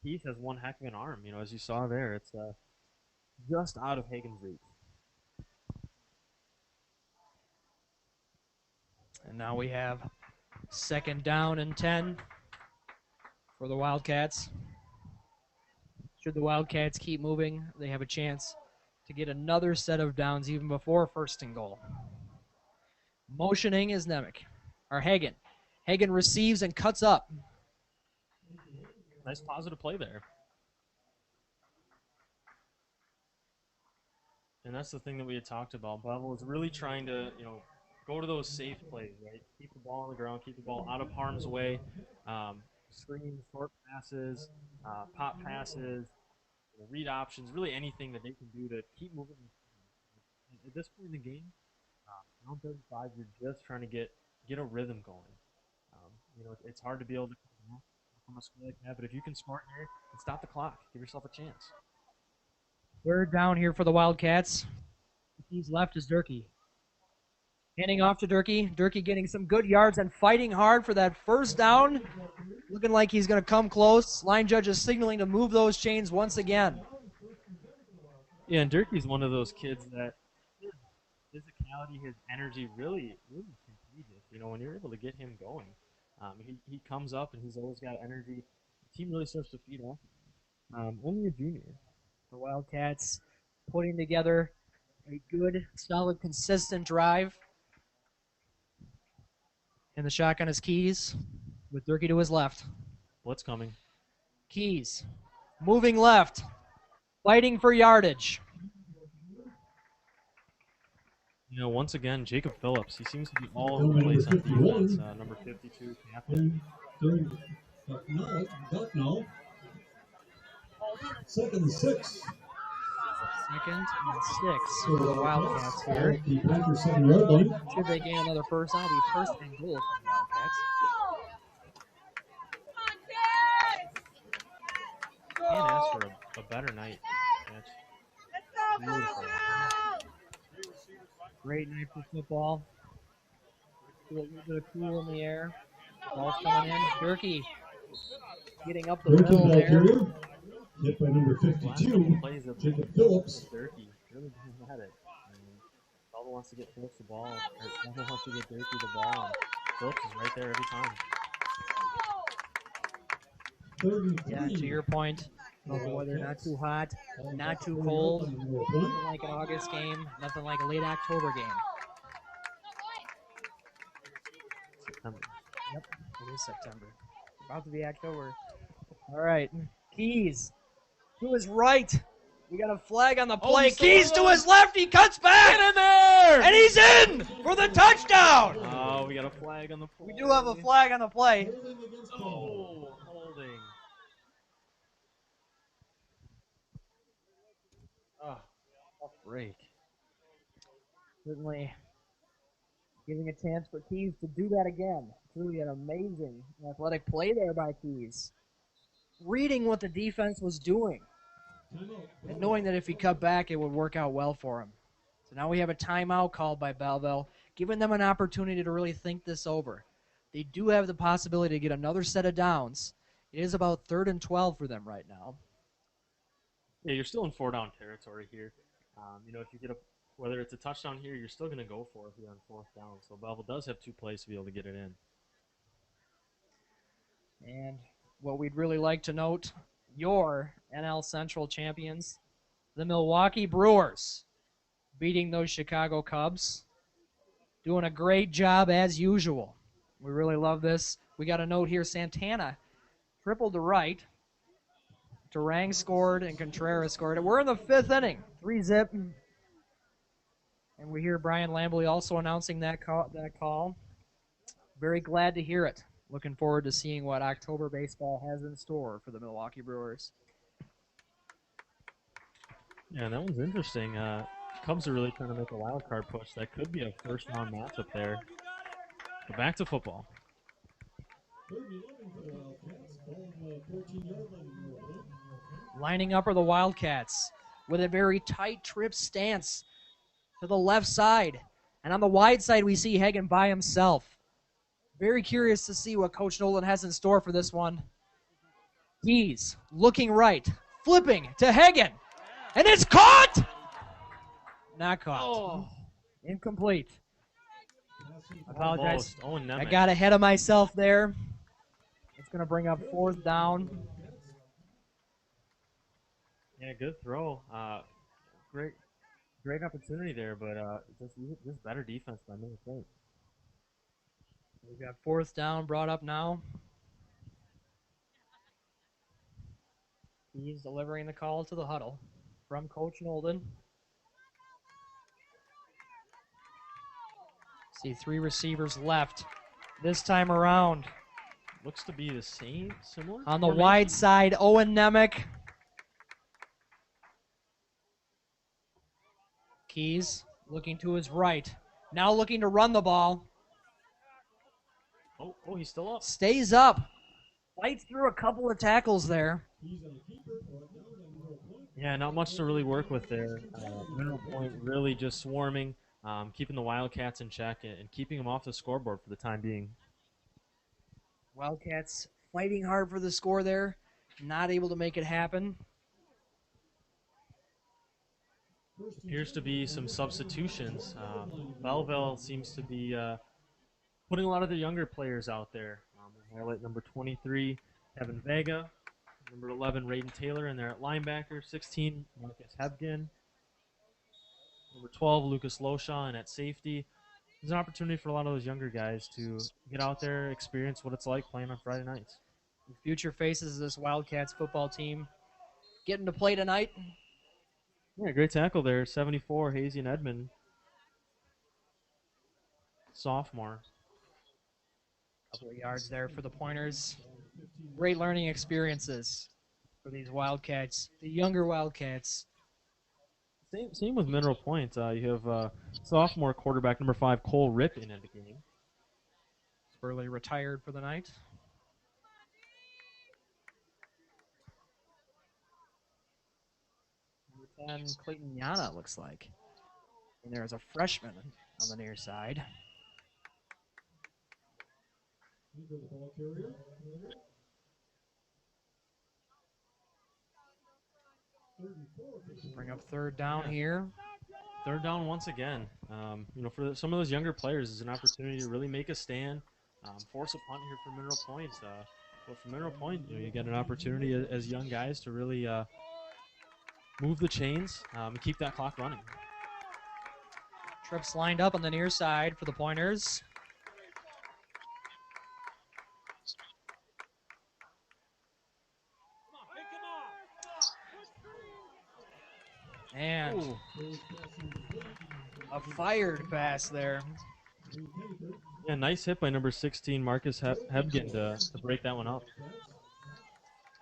Keith has one heck of an arm. As you saw there, it's just out of Hagen's reach. And now we have 2nd down and 10 for the Wildcats. Should the Wildcats keep moving, they have a chance to get another set of downs even before 1st and goal. Motioning is Hagen. Hagen receives and cuts up. Nice positive play there. And that's the thing that we had talked about. Belleville is really trying to, go to those safe plays, right? Keep the ball on the ground, keep the ball out of harm's way. Screens, short passes, pop passes, read options, really anything that they can do to keep moving. At this point in the game, around 35, you're just trying to get a rhythm going. It's hard to be able to from a score like that, but if you can score here and stop the clock, give yourself a chance. 3rd down here for the Wildcats. He's left is Durkee. Handing off to Durkee. Durkee getting some good yards and fighting hard for that first down. Looking like he's going to come close. Line judge is signaling to move those chains once again. Yeah, and Durkee's one of those kids that his physicality, his energy really contagious. You know, when you're able to get him going, he comes up and he's always got energy. The team really starts to feed off. Only a junior. The Wildcats putting together a good, solid, consistent drive. And the shotgun is Keys with Durkee to his left. Blitz coming. Keys moving left, fighting for yardage. You know, once again, Jacob Phillips. He seems to be all over the place on defense. Number 52, captain. No. Second and 6. Second and 6 for the Wildcats here. The Panthers 7-yard line. Should they gain another first down, it'll be first and goal for the Wildcats. Can't ask for a better night. That's beautiful. Great night for football. Feel a little bit of cool in the air. Ball's coming in. Durkee getting up the middle there. Hit by number 52, Jacob Phillips. Durkee really doesn't have it. Belleville wants to get Phillips the ball. Belleville wants to get Durkee the ball. And Phillips is right there every time. Yeah, to your point, the weather not too hot, not too cold, nothing like an August game, nothing like a late October game. September. Yep, it is September. It's about to be October. All right, Keys to his right. We got a flag on the play. Keys to his left. He cuts back. Get in there! And he's in for the touchdown. Oh, we got a flag on the play. We do have a flag on the play. Oh, holding. Oh, tough break. Certainly giving a chance for Keys to do that again. Truly an amazing athletic play there by Keys. Reading what the defense was doing and knowing that if he cut back, it would work out well for him. So now we have a timeout called by Belleville, giving them an opportunity to really think this over. They do have the possibility to get another set of downs. It is about 3rd and 12 for them right now. Yeah, you're still in 4-down territory here. You know, if you get whether it's a touchdown here, you're still going to go for it here on 4th down. So Belleville does have 2 plays to be able to get it in. And what we'd really like to note, your NL Central champions, the Milwaukee Brewers, beating those Chicago Cubs. Doing a great job as usual. We really love this. We got a note here, Santana tripled to right. Durang scored and Contreras scored. We're in the 5th inning, 3-zip. And we hear Brian Lambley also announcing that call. Very glad to hear it. Looking forward to seeing what October baseball has in store for the Milwaukee Brewers. Yeah, that one's interesting. Cubs are really trying to make a wild card push. That could be a first-round matchup there. But back to football. Lining up are the Wildcats with a very tight trip stance to the left side. And on the wide side, we see Hagen by himself. Very curious to see what Coach Nolan has in store for this one. Keys looking right, flipping to Hagen. And it's caught! Not caught. Oh. Incomplete. I apologize. I Nemec. got ahead of myself there. It's going to bring up 4th down. Yeah, good throw. Great opportunity there, but just better defense by Minnesota. We've got 4th down brought up now. He's delivering the call to the huddle from Coach Nolden. See 3 receivers left this time around. Looks to be the similar. On the wide side, Owen Nemec. Keys looking to his right. Now looking to run the ball. Oh, he's still up. Stays up. Fights through a couple of tackles there. Yeah, not much to really work with there. Mineral Point really just swarming. keeping the Wildcats in check and keeping them off the scoreboard for the time being. Wildcats fighting hard for the score there, not able to make it happen. Appears to be some substitutions. Belleville seems to be putting a lot of the younger players out there. We highlight number 23, Kevin Vega, number 11, Raiden Taylor, and they're at linebacker, 16, Marcus Hebgen, number 12, Lucas Loshaw, and at safety. There's an opportunity for a lot of those younger guys to get out there, experience what it's like playing on Friday nights. The future faces of this Wildcats football team getting to play tonight. Yeah, great tackle there, 74, Hazy and Edmond, sophomore. Couple of yards there for the Pointers. Great learning experiences for these Wildcats, the younger Wildcats. Same with Mineral Point. You have sophomore quarterback number 5, Cole Rip, in the game. Spurley retired for the night. Number 10, Clayton Yana, looks like. And there's a freshman on the near side. Bring up third down here. Third down once again. For some of those younger players, is an opportunity to really make a stand, force a punt here for Mineral Point. But for Mineral Point, you get an opportunity as young guys to really move the chains and keep that clock running. Trips lined up on the near side for the Pointers. And a fired pass there. Yeah, nice hit by number 16, Marcus Hebgen, to break that one up.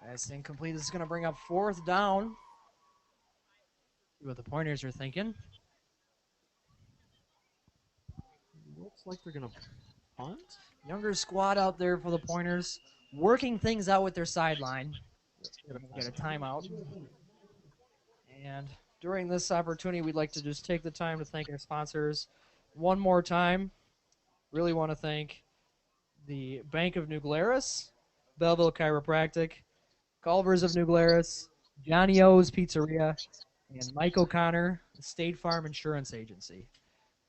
Pass incomplete. This is going to bring up fourth down. See what the Pointers are thinking. Looks like they're going to punt. Younger squad out there for the Pointers, working things out with their sideline. Get a timeout. And during this opportunity, we'd like to just take the time to thank our sponsors one more time. Really want to thank the Bank of New Glarus, Belleville Chiropractic, Culver's of New Glarus, Johnny O's Pizzeria, and Mike O'Connor, the State Farm Insurance Agency.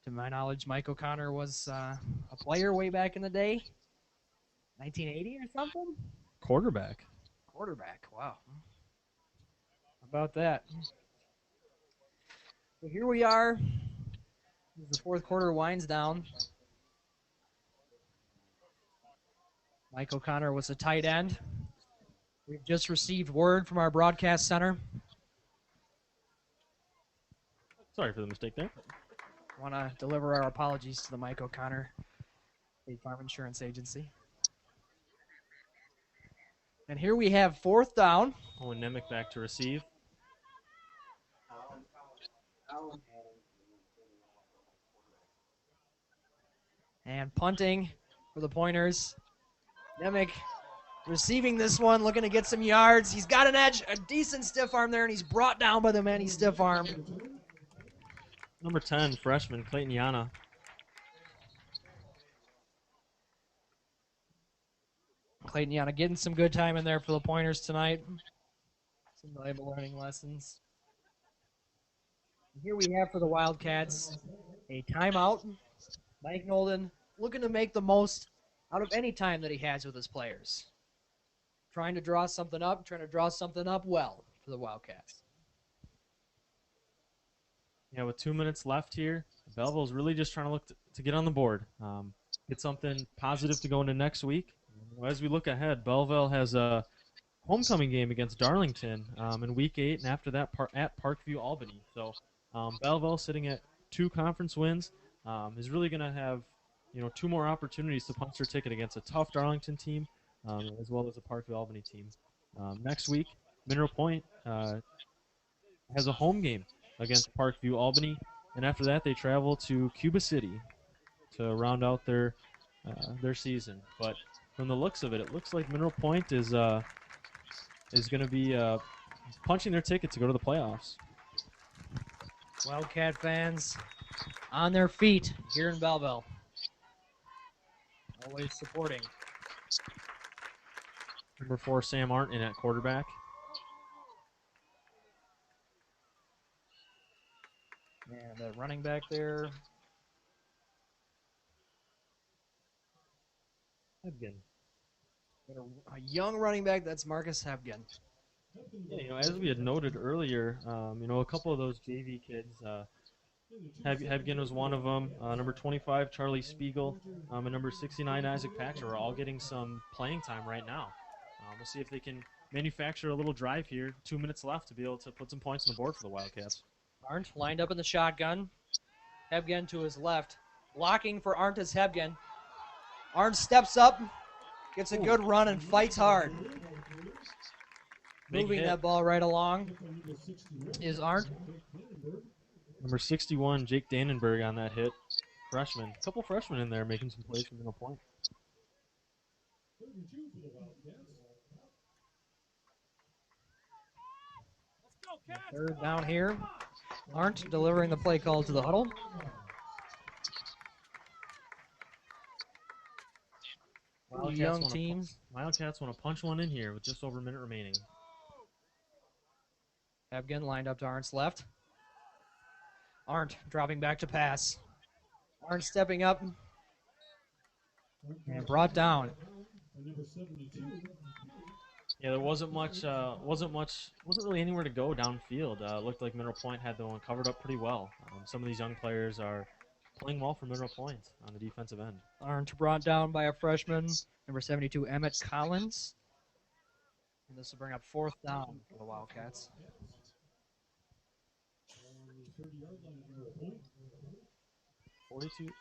To my knowledge, Mike O'Connor was a player way back in the day, 1980 or something? Quarterback, wow. How about that? So here we are. As the fourth quarter winds down. Mike O'Connor was a tight end. We've just received word from our broadcast center. Sorry for the mistake there. Want to deliver our apologies to the Mike O'Connor State Farm Insurance Agency. And here we have fourth down. Owen Nemick back to receive. And punting for the Pointers. Nemick receiving this one, looking to get some yards. He's got an edge, a decent stiff arm there, and he's brought down by the man he stiff arm. Number 10, freshman Clayton Yana. Clayton Yana getting some good time in there for the Pointers tonight. Some valuable learning lessons. And here we have for the Wildcats a timeout. Mike Nolden looking to make the most out of any time that he has with his players. Trying to draw something up well for the Wildcats. Yeah, with 2 minutes left here, Belleville's really just trying to look to get on the board, get something positive to go into next week. As we look ahead, Belleville has a homecoming game against Darlington in Week 8, and after that at Parkview Albany. So Belleville, sitting at 2 conference wins, is really going to have 2 more opportunities to punch their ticket against a tough Darlington team, as well as a Parkview Albany team. Next week, Mineral Point has a home game against Parkview Albany, and after that they travel to Cuba City to round out their season. But from the looks of it, it looks like Mineral Point is going to be punching their ticket to go to the playoffs. Wildcat fans on their feet here in Belleville. Always supporting. Number 4, Sam Arndt in at quarterback. And the running back there. Hebgen. A young running back, that's Marcus Hebgen. Yeah, as we had noted earlier, a couple of those JV kids, Hebgen was one of them. Number 25, Charlie Spiegel, and number 69, Isaac Paxer are all getting some playing time right now. We'll see if they can manufacture a little drive here. 2 minutes left to be able to put some points on the board for the Wildcats. Arndt lined up in the shotgun. Hebgen to his left. Blocking for Arndt is Hebgen. Arndt steps up, gets a good run, and fights hard. Big Moving hit. that ball right along is Arndt. Number 61, Jake Dannenberg on that hit. Freshman. A couple freshmen in there making some plays from middle point. Third down here. Arndt delivering the play call to the huddle. Young team. Wildcats want to punch one in here with just over a minute remaining. Hebgen lined up to Arndt's left. Arndt dropping back to pass. Arndt stepping up and brought down. Yeah, there wasn't really anywhere to go downfield. Looked like Mineral Point had the one covered up pretty well. Some of these young players are playing well for Mineral Point on the defensive end. Arndt brought down by a freshman, number 72, Emmett Collins. And this will bring up fourth down for the Wildcats.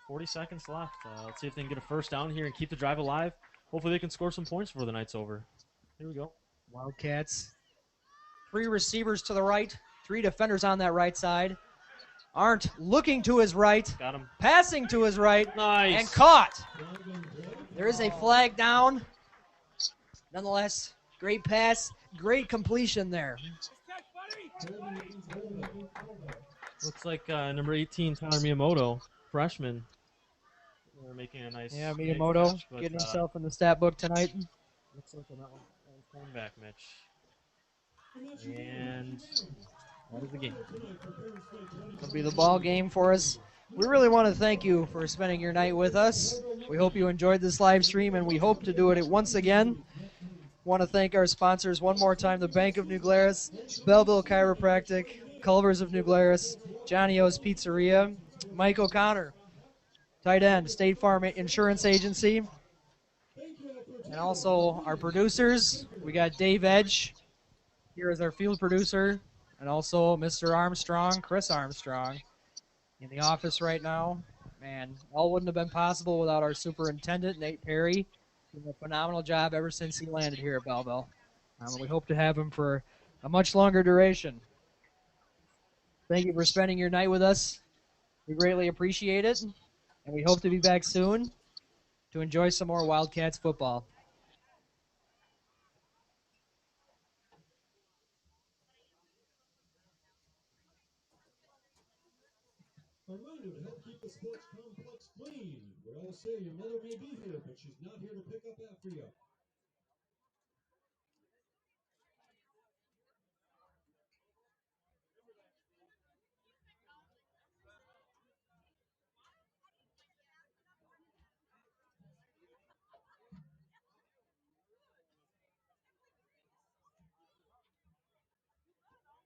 40 seconds left. Let's see if they can get a first down here and keep the drive alive. Hopefully they can score some points before the night's over. Here we go. Wildcats. 3 receivers to the right, 3 defenders on that right side. Arndt looking to his right, Got him. passing to his right, Nice. and caught. There is a flag down. Nonetheless, great pass, great completion there. Looks like number 18, Tyler Miyamoto, freshman. They're making a nice. Yeah, Miyamoto catch, but, getting himself in the stat book tonight. Looks like that one coming back, Mitch. And that is the game. It'll be the ball game for us. We really want to thank you for spending your night with us. We hope you enjoyed this live stream, and we hope to do it once again. Want to thank our sponsors one more time, the Bank of New Glarus, Belleville Chiropractic, Culvers of New Glarus, Johnny O's Pizzeria, Mike O'Connor, tight end, State Farm Insurance Agency, and also our producers. We got Dave Edge here as our field producer, and also Mr. Armstrong, Chris Armstrong, in the office right now. Man, all wouldn't have been possible without our superintendent, Nate Perry. He's done a phenomenal job ever since he landed here at Belleville. We hope to have him for a much longer duration. Thank you for spending your night with us. We greatly appreciate it, and we hope to be back soon to enjoy some more Wildcats football. A reminder to help keep the sports complex clean. We all say your mother may be here, but she's not here to pick up after you.